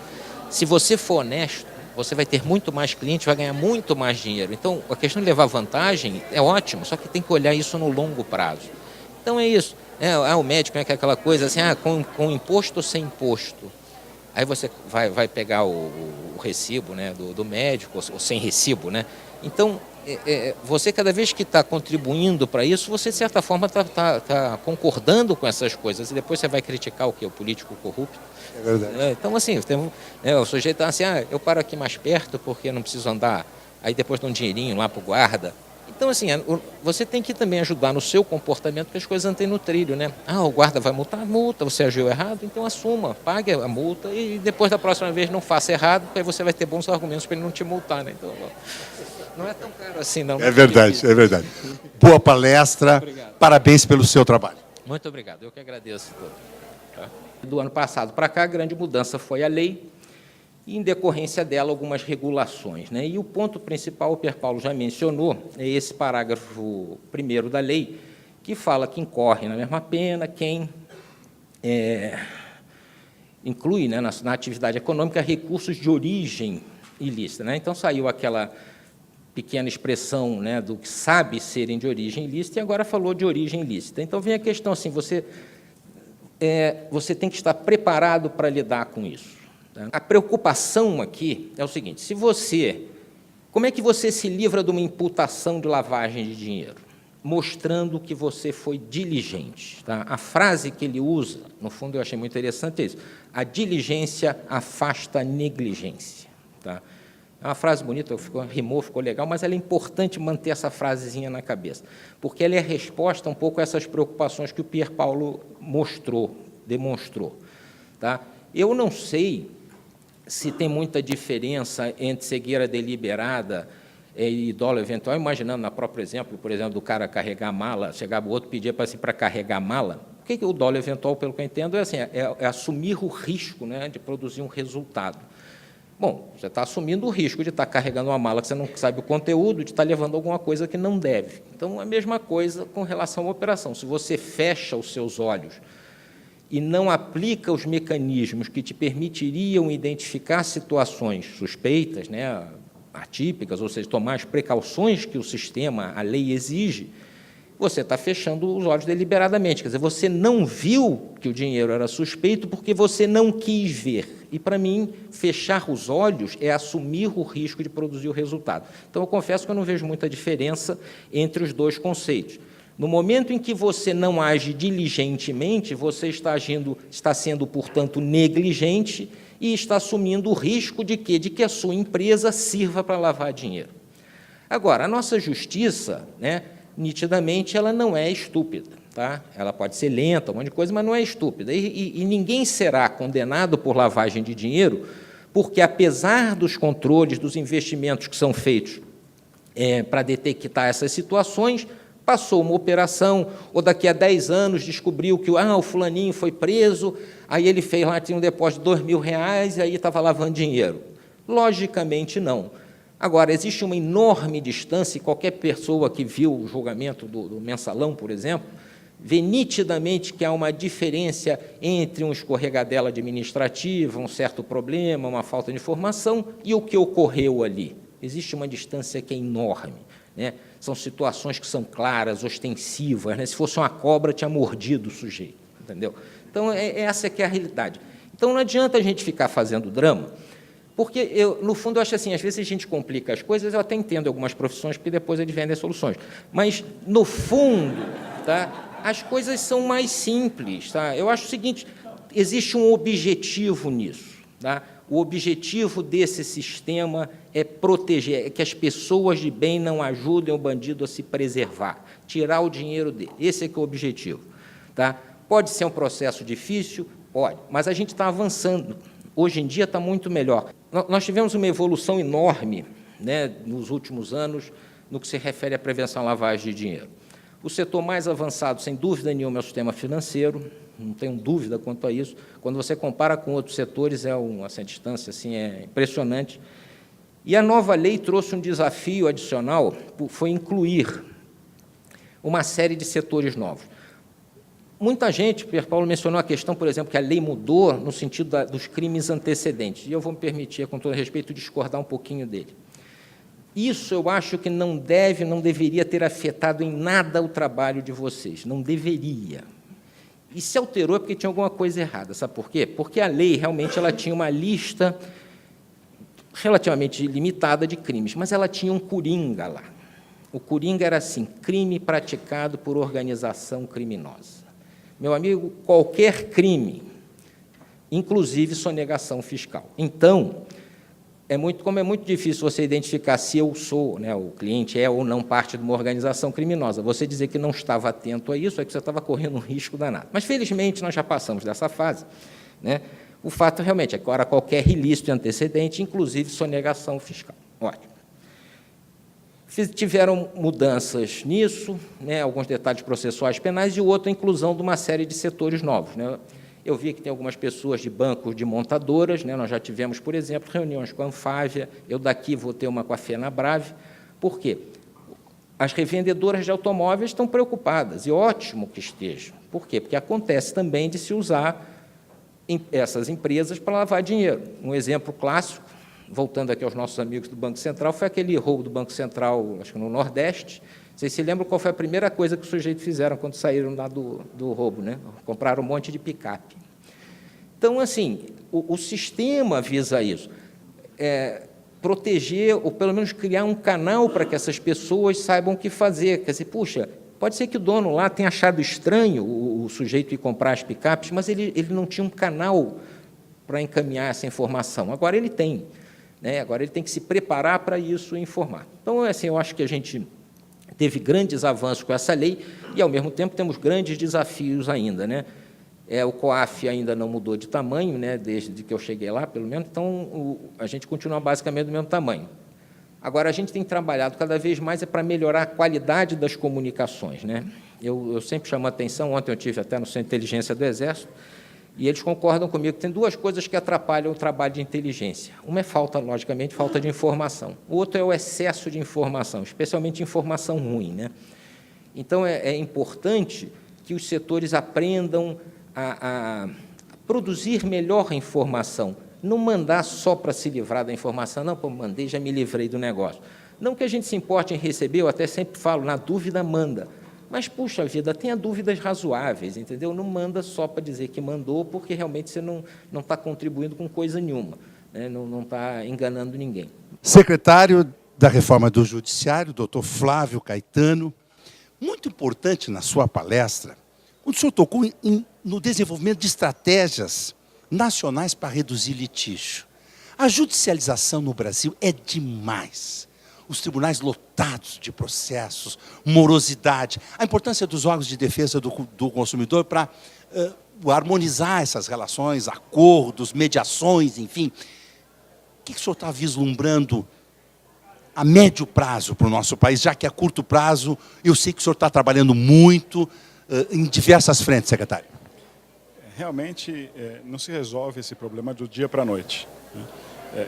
Speaker 24: Se você for honesto, você vai ter muito mais clientes, vai ganhar muito mais dinheiro. Então, a questão de levar vantagem é ótimo, só que tem que olhar isso no longo prazo. Então é isso. O médico é aquela coisa assim, com imposto ou sem imposto. Aí você vai pegar o recibo, né, do médico, ou sem recibo, né? Então, você cada vez que está contribuindo para isso, você de certa forma está concordando com essas coisas. E depois você vai criticar o quê? O político corrupto.
Speaker 14: É verdade.
Speaker 24: Então, assim, o sujeito está assim, eu paro aqui mais perto porque não preciso andar. Aí depois dá um dinheirinho lá para o guarda. Então, assim, você tem que também ajudar no seu comportamento que as coisas andem no trilho, né? O guarda vai multar, multa, você agiu errado, então assuma, pague a multa e depois da próxima vez não faça errado, porque aí você vai ter bons argumentos para ele não te multar, né? Então, não é tão caro assim, não.
Speaker 14: É verdade, é verdade. Boa palestra, obrigado. Parabéns pelo seu trabalho.
Speaker 24: Muito obrigado, eu que agradeço. Do ano passado para cá, a grande mudança foi a lei, e, em decorrência dela, algumas regulações, né? E o ponto principal, o Pierre Paulo já mencionou, é esse parágrafo 1º da lei, que fala que incorre na mesma pena quem inclui, né, na atividade econômica recursos de origem ilícita, né? Então, saiu aquela pequena expressão, né, do que sabe serem de origem ilícita, e agora falou de origem ilícita. Então, vem a questão assim, você tem que estar preparado para lidar com isso. A preocupação aqui é o seguinte, como é que você se livra de uma imputação de lavagem de dinheiro? Mostrando que você foi diligente. Tá? A frase que ele usa, no fundo eu achei muito interessante, é isso. A diligência afasta a negligência. Tá? É uma frase bonita, rimou, ficou legal, mas ela é importante manter essa frasezinha na cabeça, porque ela é a resposta um pouco a essas preocupações que o Pierre Paulo demonstrou. Tá? Eu não sei se tem muita diferença entre cegueira deliberada e dolo eventual, imaginando no próprio exemplo, por exemplo, do cara carregar a mala, chegar o outro pedir para carregar a mala. O que o dolo eventual, pelo que eu entendo, é assumir o risco, né, de produzir um resultado. Bom, você está assumindo o risco de estar carregando uma mala que você não sabe o conteúdo, de estar levando alguma coisa que não deve. Então, a mesma coisa com relação à operação. Se você fecha os seus olhos e não aplica os mecanismos que te permitiriam identificar situações suspeitas, né, atípicas, ou seja, tomar as precauções que o sistema, a lei exige, você está fechando os olhos deliberadamente. Quer dizer, você não viu que o dinheiro era suspeito porque você não quis ver. E, para mim, fechar os olhos é assumir o risco de produzir o resultado. Então, eu confesso que eu não vejo muita diferença entre os dois conceitos. No momento em que você não age diligentemente, você está sendo, portanto, negligente e está assumindo o risco de quê? De que a sua empresa sirva para lavar dinheiro. Agora, a nossa justiça, né, nitidamente, ela não é estúpida. Tá? Ela pode ser lenta, um monte de coisa, mas não é estúpida. E ninguém será condenado por lavagem de dinheiro, porque, apesar dos controles, dos investimentos que são feitos para detectar essas situações, Passou uma operação, ou daqui a 10 anos descobriu que o fulaninho foi preso, aí ele fez lá, tinha um depósito de R$2.000, e aí estava lavando dinheiro. Logicamente, não. Agora, existe uma enorme distância, e qualquer pessoa que viu o julgamento do Mensalão, por exemplo, vê nitidamente que há uma diferença entre um escorregadela administrativa, um certo problema, uma falta de informação, e o que ocorreu ali. Existe uma distância que é enorme, né? São situações que são claras, ostensivas, né? Se fosse uma cobra, tinha mordido o sujeito, entendeu? Então, essa que é a realidade. Então, não adianta a gente ficar fazendo drama, porque, no fundo, eu acho assim, às vezes a gente complica as coisas, eu até entendo algumas profissões, porque depois eles vendem soluções. Mas, no fundo, tá, as coisas são mais simples. Tá? Eu acho o seguinte, existe um objetivo nisso. Tá? O objetivo desse sistema é proteger, é que as pessoas de bem não ajudem o bandido a se preservar, tirar o dinheiro dele. Esse é que é o objetivo. Tá? Pode ser um processo difícil? Pode, mas a gente está avançando. Hoje em dia está muito melhor. Nós tivemos uma evolução enorme, né, nos últimos anos no que se refere à prevenção à lavagem de dinheiro. O setor mais avançado, sem dúvida nenhuma, é o sistema financeiro, não tenho dúvida quanto a isso. Quando você compara com outros setores, essa distância assim, é impressionante. E a nova lei trouxe um desafio adicional, foi incluir uma série de setores novos. Muita gente, o Pierre Paulo mencionou a questão, por exemplo, que a lei mudou no sentido dos crimes antecedentes, e eu vou me permitir, com todo respeito, discordar um pouquinho dele. Isso eu acho que não deveria ter afetado em nada o trabalho de vocês, não deveria. E se alterou porque tinha alguma coisa errada, sabe por quê? Porque a lei, realmente, ela tinha uma lista relativamente limitada de crimes, mas ela tinha um coringa lá. O coringa era assim, crime praticado por organização criminosa. Meu amigo, qualquer crime, inclusive sonegação fiscal. Então, como é muito difícil você identificar se eu sou, né, o cliente é ou não parte de uma organização criminosa, você dizer que não estava atento a isso é que você estava correndo um risco danado. Mas, felizmente, nós já passamos dessa fase. Né? O fato, realmente, é que agora qualquer ilícito antecedente, inclusive sonegação fiscal. Ótimo. Tiveram mudanças nisso, né, alguns detalhes processuais penais, e o outro, a inclusão de uma série de setores novos. Né? Eu vi que tem algumas pessoas de bancos de montadoras, né, nós já tivemos, por exemplo, reuniões com a Anfávia, eu daqui vou ter uma com a FenaBrave. Por quê? As revendedoras de automóveis estão preocupadas, e ótimo que estejam. Por quê? Porque acontece também de se usar essas empresas para lavar dinheiro. Um exemplo clássico, voltando aqui aos nossos amigos do Banco Central, foi aquele roubo do Banco Central, acho que no Nordeste. Vocês se lembram qual foi a primeira coisa que os sujeitos fizeram quando saíram lá do roubo, né? Compraram um monte de picape. Então, assim, o sistema visa isso, proteger, ou pelo menos criar um canal para que essas pessoas saibam o que fazer. Quer dizer, puxa, pode ser que o dono lá tenha achado estranho o sujeito ir comprar as picapes, mas ele não tinha um canal para encaminhar essa informação. Agora ele tem. Né? Agora ele tem que se preparar para isso e informar. Então, assim, eu acho que a gente teve grandes avanços com essa lei e, ao mesmo tempo, temos grandes desafios ainda. Né? O COAF ainda não mudou de tamanho, né, desde que eu cheguei lá, pelo menos, então a gente continua basicamente do mesmo tamanho. Agora, a gente tem trabalhado cada vez mais para melhorar a qualidade das comunicações. Né? Eu sempre chamo a atenção, ontem eu tive até no Centro de Inteligência do Exército, e eles concordam comigo que tem duas coisas que atrapalham o trabalho de inteligência. Uma é logicamente, falta de informação. O outro é o excesso de informação, especialmente informação ruim. Né? Então, é importante que os setores aprendam a produzir melhor informação, não mandar só para se livrar da informação, não, pô, mandei, já me livrei do negócio. Não que a gente se importe em receber, eu até sempre falo, na dúvida, manda. Mas, puxa vida, tenha dúvidas razoáveis, entendeu? Não manda só para dizer que mandou, porque realmente você não está contribuindo com coisa nenhuma, né? Não está enganando ninguém.
Speaker 14: Secretário da Reforma do Judiciário, doutor Flávio Caetano, muito importante na sua palestra, o senhor tocou no desenvolvimento de estratégias nacionais para reduzir litígio. A judicialização no Brasil é demais. Os tribunais lotados de processos, morosidade, a importância dos órgãos de defesa do consumidor para harmonizar essas relações, acordos, mediações, enfim. O que o senhor está vislumbrando a médio prazo para o nosso país, já que a curto prazo, eu sei que o senhor está trabalhando muito em diversas frentes, secretário.
Speaker 1: Realmente, não se resolve esse problema do dia para a noite.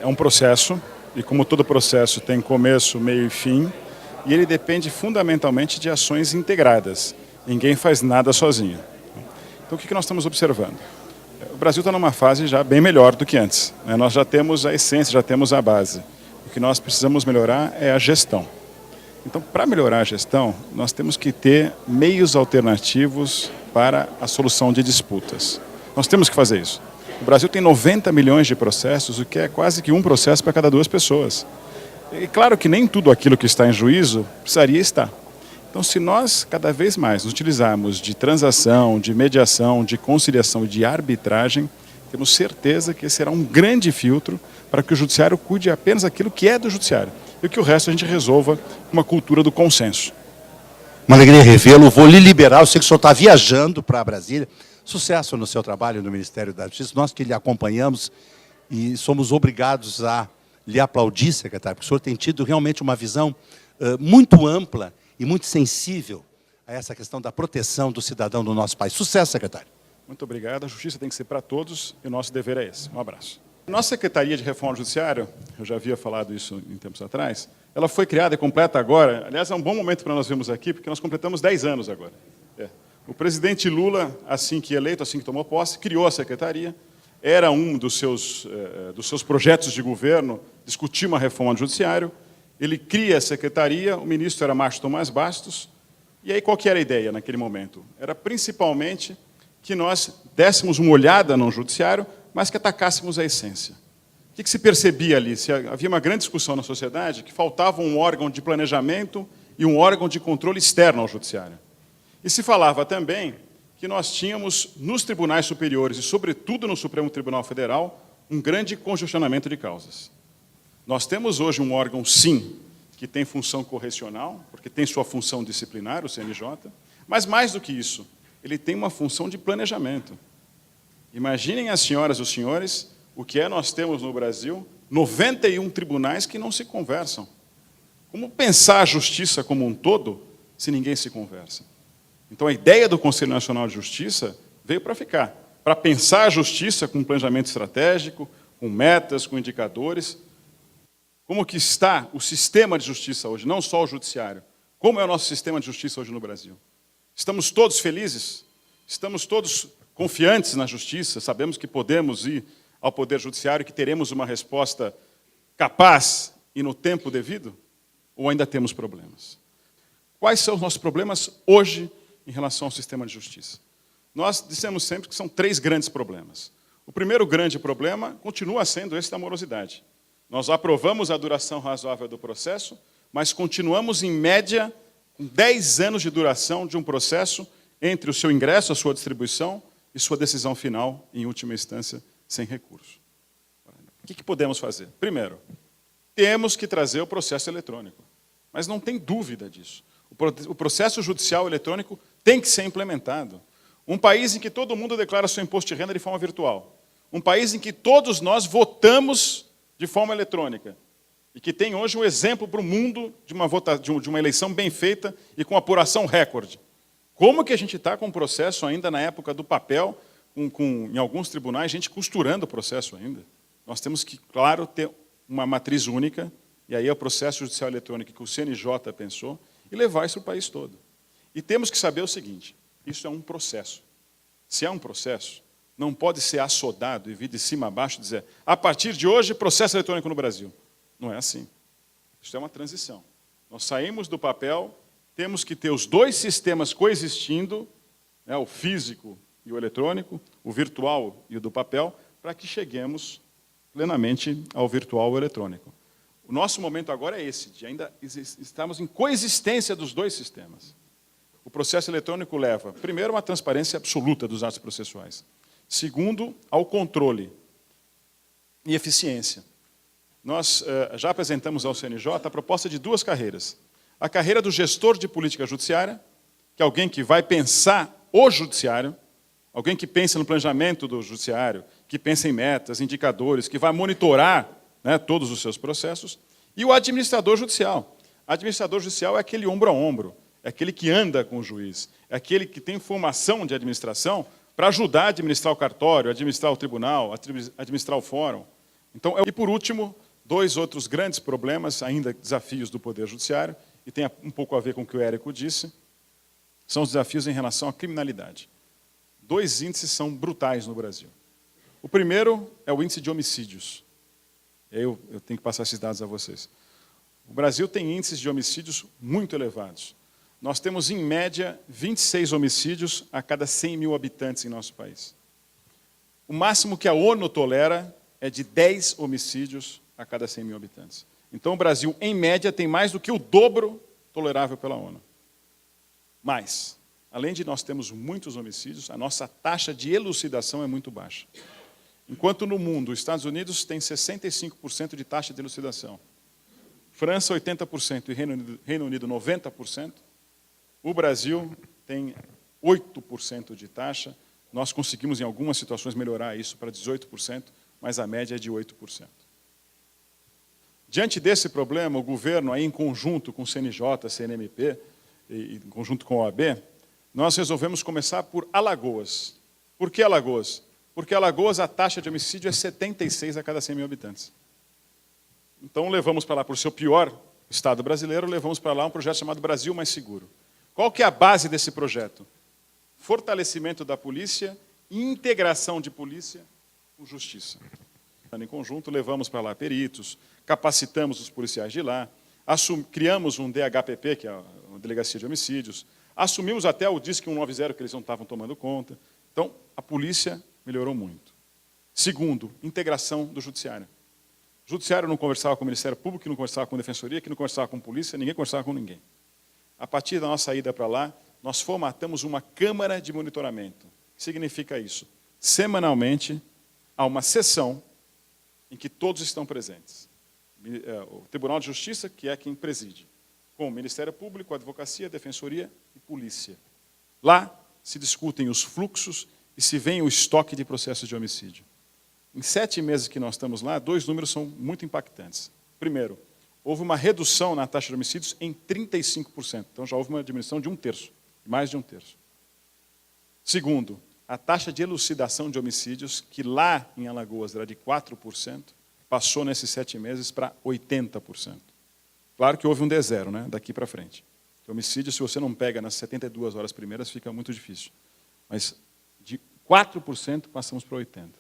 Speaker 1: É um processo, e como todo processo tem começo, meio e fim, e ele depende fundamentalmente de ações integradas. Ninguém faz nada sozinho. Então, o que nós estamos observando? O Brasil está numa fase já bem melhor do que antes. Nós já temos a essência, já temos a base. O que nós precisamos melhorar é a gestão. Então, para melhorar a gestão, nós temos que ter meios alternativos para a solução de disputas. Nós temos que fazer isso. O Brasil tem 90 milhões de processos, o que é quase que um processo para cada 2 pessoas. E claro que nem tudo aquilo que está em juízo precisaria estar. Então, se nós cada vez mais nos utilizarmos de transação, de mediação, de conciliação e de arbitragem, temos certeza que esse será um grande filtro para que o judiciário cuide apenas aquilo que é do judiciário e que o resto a gente resolva com uma cultura do consenso.
Speaker 14: Uma alegria revê-lo, vou lhe liberar, eu sei que o senhor está viajando para Brasília. Sucesso no seu trabalho no Ministério da Justiça, nós que lhe acompanhamos e somos obrigados a lhe aplaudir, secretário, porque o senhor tem tido realmente uma visão muito ampla e muito sensível a essa questão da proteção do cidadão do nosso país. Sucesso, secretário.
Speaker 1: Muito obrigado. A justiça tem que ser para todos e o nosso dever é esse. Um abraço. Nossa Secretaria de Reforma Judiciária, eu já havia falado isso em tempos atrás, ela foi criada e completa agora. Aliás, é um bom momento para nós vermos aqui, porque nós completamos 10 anos agora. O presidente Lula, assim que eleito, assim que tomou posse, criou a Secretaria. Era um dos seus projetos de governo discutir uma reforma do Judiciário. Ele cria a Secretaria, o ministro era Márcio Tomás Bastos. E aí qual que era a ideia naquele momento? Era principalmente que nós dessemos uma olhada no Judiciário, mas que atacássemos a essência. O que se percebia ali? Havia uma grande discussão na sociedade que faltava um órgão de planejamento e um órgão de controle externo ao Judiciário. E se falava também que nós tínhamos nos tribunais superiores e, sobretudo, no Supremo Tribunal Federal, um grande congestionamento de causas. Nós temos hoje um órgão, sim, que tem função correcional, porque tem sua função disciplinar, o CNJ, mas mais do que isso, ele tem uma função de planejamento. Imaginem as senhoras e os senhores o que nós temos no Brasil, 91 tribunais que não se conversam. Como pensar a justiça como um todo se ninguém se conversa? Então, a ideia do Conselho Nacional de Justiça veio para ficar, para pensar a justiça com um planejamento estratégico, com metas, com indicadores. Como que está o sistema de justiça hoje, não só o judiciário. Como é o nosso sistema de justiça hoje no Brasil? Estamos todos felizes? Estamos todos confiantes na justiça? Sabemos que podemos ir ao Poder Judiciário e que teremos uma resposta capaz e no tempo devido? Ou ainda temos problemas? Quais são os nossos problemas hoje em relação ao sistema de justiça? Nós dissemos sempre que são 3 grandes problemas. O primeiro grande problema continua sendo esse da morosidade. Nós aprovamos a duração razoável do processo, mas continuamos, em média, com 10 anos de duração de um processo entre o seu ingresso, a sua distribuição e sua decisão final, em última instância, sem recurso. O que podemos fazer? Primeiro, temos que trazer o processo eletrônico. Mas não tem dúvida disso. O processo judicial eletrônico tem que ser implementado. Um país em que todo mundo declara seu imposto de renda de forma virtual. Um país em que todos nós votamos de forma eletrônica. E que tem hoje um exemplo para o mundo de uma eleição bem feita e com apuração recorde. Como que a gente está com um processo ainda na época do papel, em alguns tribunais, gente costurando o processo ainda? Nós temos que, claro, ter uma matriz única, e aí é o processo judicial eletrônico que o CNJ pensou, e levar isso para o país todo. E temos que saber o seguinte, isso é um processo. Se é um processo, não pode ser assodado e vir de cima a baixo e dizer, a partir de hoje, processo eletrônico no Brasil. Não é assim. Isso é uma transição. Nós saímos do papel, temos que ter os 2 sistemas coexistindo, né, o físico e o eletrônico, o virtual e o do papel, para que cheguemos plenamente ao virtual e ao eletrônico. O nosso momento agora é esse, de ainda estamos em coexistência dos 2 sistemas. O processo eletrônico leva, primeiro, uma transparência absoluta dos atos processuais. Segundo, ao controle e eficiência. Nós já apresentamos ao CNJ a proposta de 2 carreiras. A carreira do gestor de política judiciária, que é alguém que vai pensar o judiciário, alguém que pensa no planejamento do judiciário, que pensa em metas, indicadores, que vai monitorar, né, todos os seus processos, E o administrador judicial. O administrador judicial é aquele ombro a ombro, é aquele que anda com o juiz, é aquele que tem formação de administração para ajudar a administrar o cartório, administrar o tribunal, administrar o fórum. Então, e por último, dois outros grandes problemas, ainda desafios do Poder Judiciário, e tem um pouco a ver com o que o Érico disse, são os desafios em relação à criminalidade. Dois índices são brutais no Brasil. O primeiro é o índice de homicídios. Eu tenho que passar esses dados a vocês. O Brasil tem índices de homicídios muito elevados. Nós temos, em média, 26 homicídios a cada 100 mil habitantes em nosso país. O máximo que a ONU tolera é de 10 homicídios a cada 100 mil habitantes. Então, o Brasil, em média, tem mais do que o dobro tolerável pela ONU. Mas, além de nós termos muitos homicídios, a nossa taxa de elucidação é muito baixa. Enquanto no mundo, os Estados Unidos têm 65% de taxa de elucidação, França 80% e Reino Unido 90%, o Brasil tem 8% de taxa. Nós conseguimos, em algumas situações, melhorar isso para 18%, mas a média é de 8%. Diante desse problema, o governo, aí, em conjunto com o CNJ, CNMP, e em conjunto com a OAB, nós resolvemos começar por Alagoas. Por que Alagoas? Porque Alagoas, a taxa de homicídio é 76 a cada 100 mil habitantes. Então, levamos para lá, por ser o pior estado brasileiro, levamos para lá um projeto chamado Brasil Mais Seguro. Qual que é a base desse projeto? Fortalecimento da polícia e integração de polícia com justiça. Em conjunto, levamos para lá peritos, capacitamos os policiais de lá, criamos um DHPP, que é a Delegacia de Homicídios, assumimos até o Disque 190, que eles não estavam tomando conta. Então, a polícia melhorou muito. Segundo, integração do judiciário. O judiciário não conversava com o Ministério Público, que não conversava com a Defensoria, que não conversava com a polícia, ninguém conversava com ninguém. A partir da nossa ida para lá, nós formatamos uma Câmara de Monitoramento. O que significa isso? Semanalmente, há uma sessão em que todos estão presentes. O Tribunal de Justiça, que é quem preside, com o Ministério Público, a Advocacia, a Defensoria e Polícia. Lá se discutem os fluxos e se vê o estoque de processos de homicídio. Em 7 meses que nós estamos lá, 2 números são muito impactantes. Primeiro, houve uma redução na taxa de homicídios em 35%. Então já houve uma diminuição de 1/3, mais de 1/3. Segundo, a taxa de elucidação de homicídios, que lá em Alagoas era de 4%, passou nesses 7 meses para 80%. Claro que houve um D0, né, daqui para frente. O homicídio, se você não pega nas 72 horas primeiras, fica muito difícil. Mas de 4% passamos para 80%.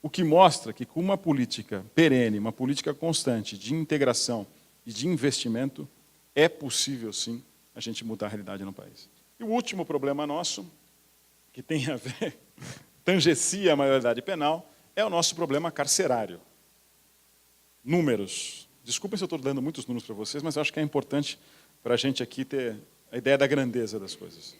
Speaker 1: O que mostra que com uma política perene, uma política constante de integração e de investimento, é possível, sim, a gente mudar a realidade no país. E o último problema nosso, que tem a ver, tangencia a maioridade penal, é o nosso problema carcerário. Números. Desculpem se eu estou dando muitos números para vocês, mas eu acho que é importante para a gente aqui ter a ideia da grandeza das coisas.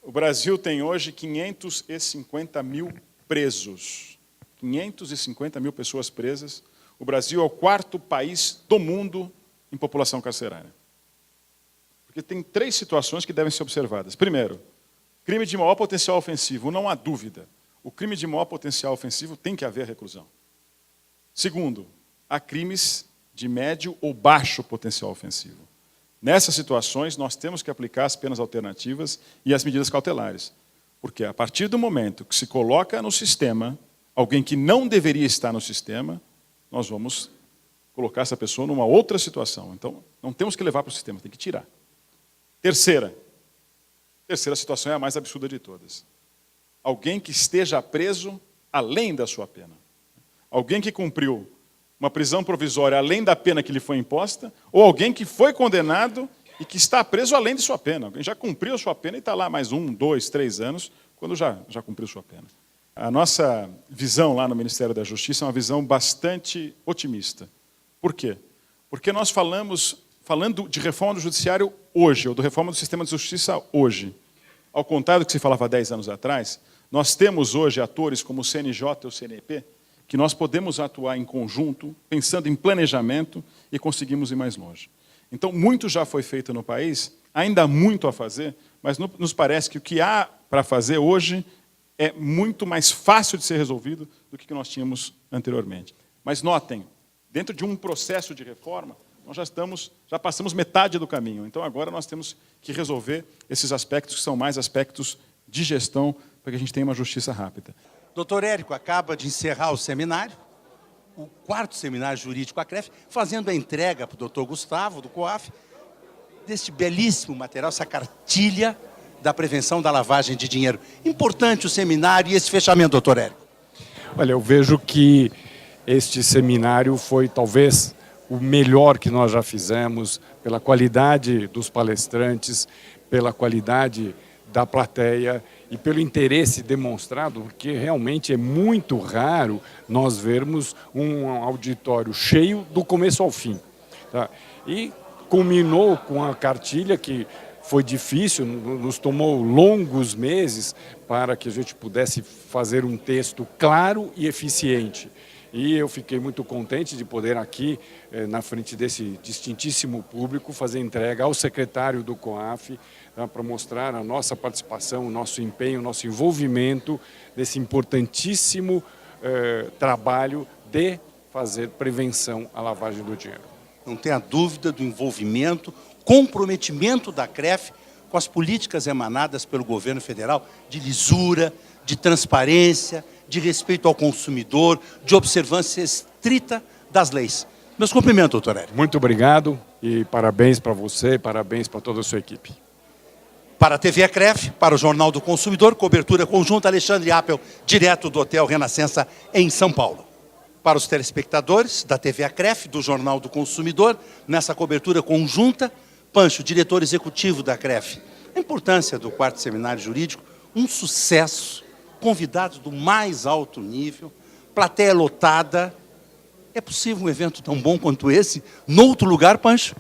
Speaker 1: O Brasil tem hoje 550 mil presos. 550 mil pessoas presas. O Brasil é o 4º país do mundo em população carcerária. Porque tem 3 situações que devem ser observadas. Primeiro, crime de maior potencial ofensivo, não há dúvida. O crime de maior potencial ofensivo tem que haver reclusão. Segundo, há crimes de médio ou baixo potencial ofensivo. Nessas situações, nós temos que aplicar as penas alternativas e as medidas cautelares. Porque a partir do momento que se coloca no sistema alguém que não deveria estar no sistema, nós vamos colocar essa pessoa numa outra situação. Então, não temos que levar para o sistema, tem que tirar. Terceira situação é a mais absurda de todas. Alguém que esteja preso além da sua pena. Alguém que cumpriu uma prisão provisória além da pena que lhe foi imposta, ou alguém que foi condenado e que está preso além de sua pena. Alguém já cumpriu a sua pena e está lá mais 1, 2, 3 anos, quando já cumpriu sua pena. A nossa visão lá no Ministério da Justiça é uma visão bastante otimista. Por quê? Porque nós falando de reforma do judiciário hoje, ou de reforma do sistema de justiça hoje, ao contrário do que se falava 10 anos atrás, nós temos hoje atores como o CNJ e o CNP, que nós podemos atuar em conjunto, pensando em planejamento e conseguimos ir mais longe. Então, muito já foi feito no país, ainda há muito a fazer, mas nos parece que o que há para fazer hoje é muito mais fácil de ser resolvido do que nós tínhamos anteriormente. Mas notem, dentro de um processo de reforma, nós já passamos metade do caminho. Então, agora nós temos que resolver esses aspectos que são mais aspectos de gestão para que a gente tenha uma justiça rápida.
Speaker 14: Doutor Érico acaba de encerrar o seminário, o 4º seminário jurídico ACREF, fazendo a entrega para o doutor Gustavo, do COAF, deste belíssimo material, essa cartilha da prevenção da lavagem de dinheiro. Importante o seminário e esse fechamento, doutor Érico.
Speaker 2: Olha, eu vejo que este seminário foi talvez o melhor que nós já fizemos, pela qualidade dos palestrantes, pela qualidade da plateia e pelo interesse demonstrado, porque realmente é muito raro nós vermos um auditório cheio do começo ao fim. Tá? E culminou com a cartilha que foi difícil, nos tomou longos meses para que a gente pudesse fazer um texto claro e eficiente. E eu fiquei muito contente de poder aqui, na frente desse distintíssimo público, fazer entrega ao secretário do COAF, para mostrar a nossa participação, o nosso empenho, o nosso envolvimento nesse importantíssimo trabalho de fazer prevenção à lavagem do dinheiro.
Speaker 14: Não tenha dúvida do envolvimento, comprometimento da CREF com as políticas emanadas pelo governo federal de lisura, de transparência, de respeito ao consumidor, de observância estrita das leis. Meus cumprimentos, doutor Érico.
Speaker 2: Muito obrigado e parabéns para você, parabéns para toda a sua equipe.
Speaker 14: Para a TV ACREF, para o Jornal do Consumidor, cobertura conjunta Alexandre Appel, direto do Hotel Renascença, em São Paulo. Para os telespectadores da TV ACREF, do Jornal do Consumidor, nessa cobertura conjunta, Pancho, diretor executivo da ACREF. A importância do 4º seminário jurídico, um sucesso, convidados do mais alto nível, plateia lotada. É possível um evento tão bom quanto esse, noutro lugar, Pancho?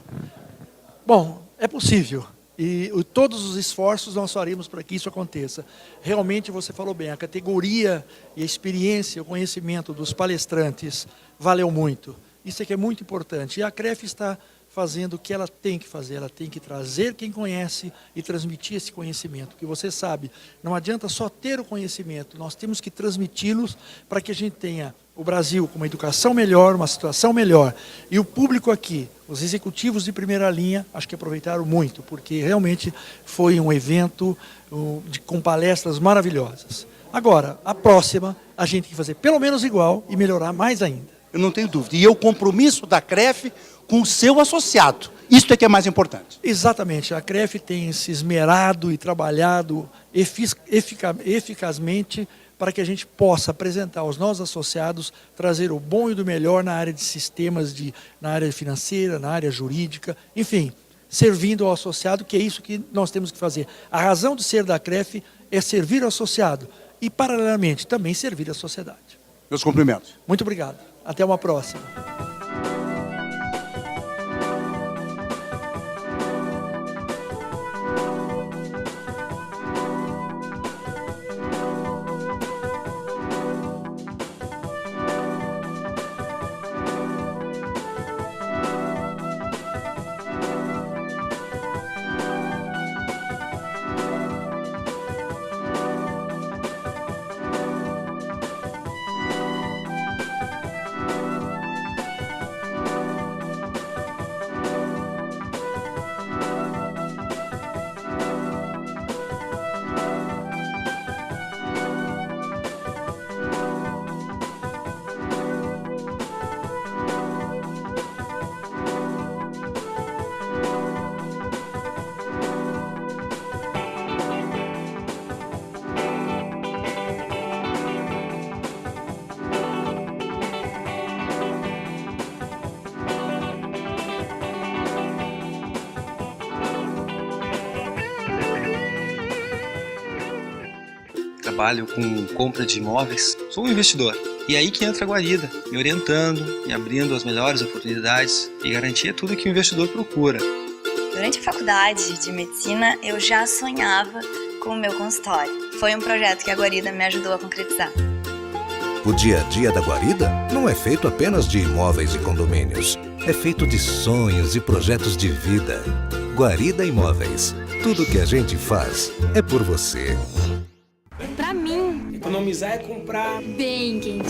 Speaker 5: Bom, é possível. E todos os esforços nós faremos para que isso aconteça. Realmente, você falou bem, a categoria e a experiência, o conhecimento dos palestrantes valeu muito. Isso é que é muito importante. E a CREF está fazendo o que ela tem que fazer. Ela tem que trazer quem conhece e transmitir esse conhecimento. Porque você sabe, não adianta só ter o conhecimento, nós temos que transmiti-los para que a gente tenha o Brasil com uma educação melhor, uma situação melhor. E o público aqui, os executivos de primeira linha, acho que aproveitaram muito, porque realmente foi um evento com palestras maravilhosas. Agora, a próxima, a gente tem que fazer pelo menos igual e melhorar mais ainda.
Speaker 14: Eu não tenho dúvida. E é o compromisso da CREF com o seu associado. Isso é que é mais importante.
Speaker 5: Exatamente. A CREF tem se esmerado e trabalhado eficazmente para que a gente possa apresentar aos nossos associados, trazer o bom e do melhor na área de sistemas, na área financeira, na área jurídica, enfim, servindo ao associado, que é isso que nós temos que fazer. A razão de ser da CREF é servir ao associado e, paralelamente, também servir a sociedade.
Speaker 14: Meus cumprimentos.
Speaker 5: Muito obrigado. Até uma próxima.
Speaker 6: Trabalho com compra de imóveis, sou um investidor. E aí que entra a Guarida, me orientando, me abrindo as melhores oportunidades e garantia tudo que o investidor procura.
Speaker 8: Durante a faculdade de medicina, eu já sonhava com o meu consultório. Foi um projeto que a Guarida me ajudou a concretizar.
Speaker 25: O dia a dia da Guarida não é feito apenas de imóveis e condomínios. É feito de sonhos e projetos de vida. Guarida Imóveis. Tudo que a gente faz é por você.
Speaker 26: Pra mim,
Speaker 7: economizar é comprar
Speaker 26: bem quentinho.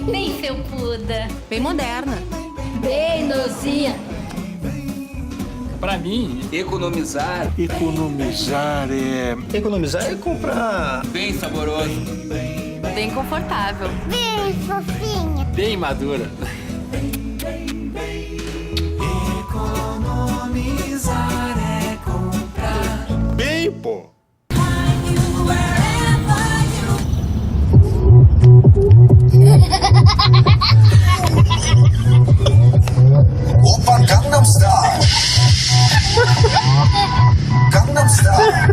Speaker 9: Bem felpuda.
Speaker 10: Bem moderna.
Speaker 9: Bem docinha.
Speaker 7: Pra mim,
Speaker 16: Economizar.
Speaker 11: Economizar é...
Speaker 16: Economizar é comprar bem saboroso.
Speaker 10: Bem confortável.
Speaker 9: Bem fofinha.
Speaker 7: bem madura.
Speaker 19: Economizar é comprar
Speaker 11: Bem, pô.
Speaker 19: Opa, Gangnam Style. Gangnam Style.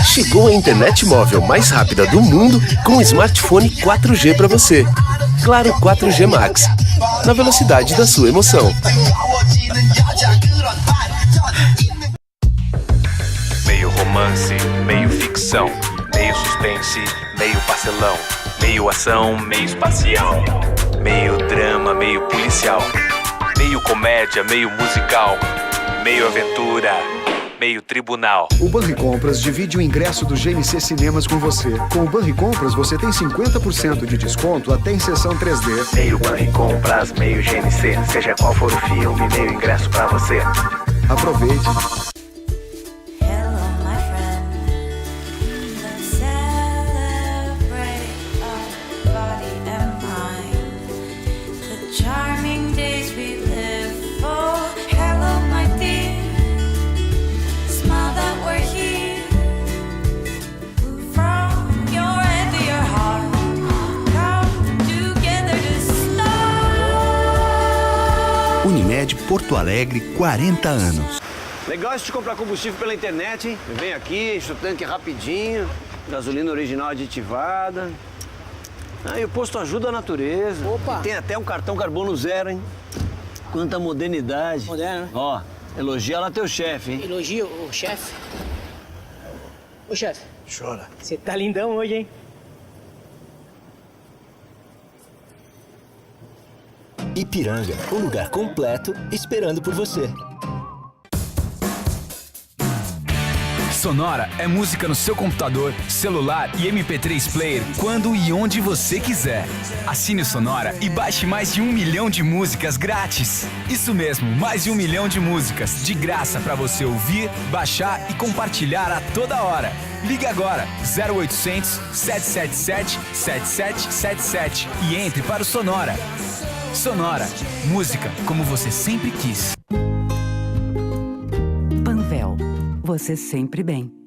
Speaker 12: Chegou a internet móvel mais rápida do mundo com um smartphone 4G para você. Claro 4G Max, na velocidade da sua emoção.
Speaker 3: Meio romance, meio ficção, meio suspense, meio pastelão, meio ação, meio espacial, meio drama, meio policial, meio comédia, meio musical, meio aventura, meio tribunal.
Speaker 4: O Banricompras divide o ingresso do GNC Cinemas com você. Com o Banricompras você tem 50% de desconto até em sessão 3D.
Speaker 20: Meio Banricompras, meio GNC, seja qual for o filme, meio ingresso pra você.
Speaker 4: Aproveite.
Speaker 13: Unimed Porto Alegre, 40 anos.
Speaker 26: Negócio de comprar combustível pela internet, hein? Vem aqui, enche o tanque rapidinho, gasolina original aditivada. Ah, e o posto ajuda a natureza.
Speaker 27: Opa!
Speaker 26: E tem até um cartão carbono zero, hein? Quanta modernidade.
Speaker 27: Moderno, né?
Speaker 26: Ó, elogia lá teu chefe, hein?
Speaker 27: Elogio o chefe. Ô, chefe.
Speaker 26: Chora.
Speaker 27: Você tá lindão hoje, hein?
Speaker 20: Ipiranga, um lugar completo esperando por você.
Speaker 28: Sonora é música no seu computador, celular e MP3 player quando e onde você quiser. Assine o Sonora e baixe mais de 1 milhão de músicas grátis. Isso mesmo, mais de 1 milhão de músicas de graça para você ouvir, baixar e compartilhar a toda hora. Ligue agora 0800 777 7777 e entre para o Sonora. Sonora, música como você sempre quis.
Speaker 29: Panvel, você sempre bem.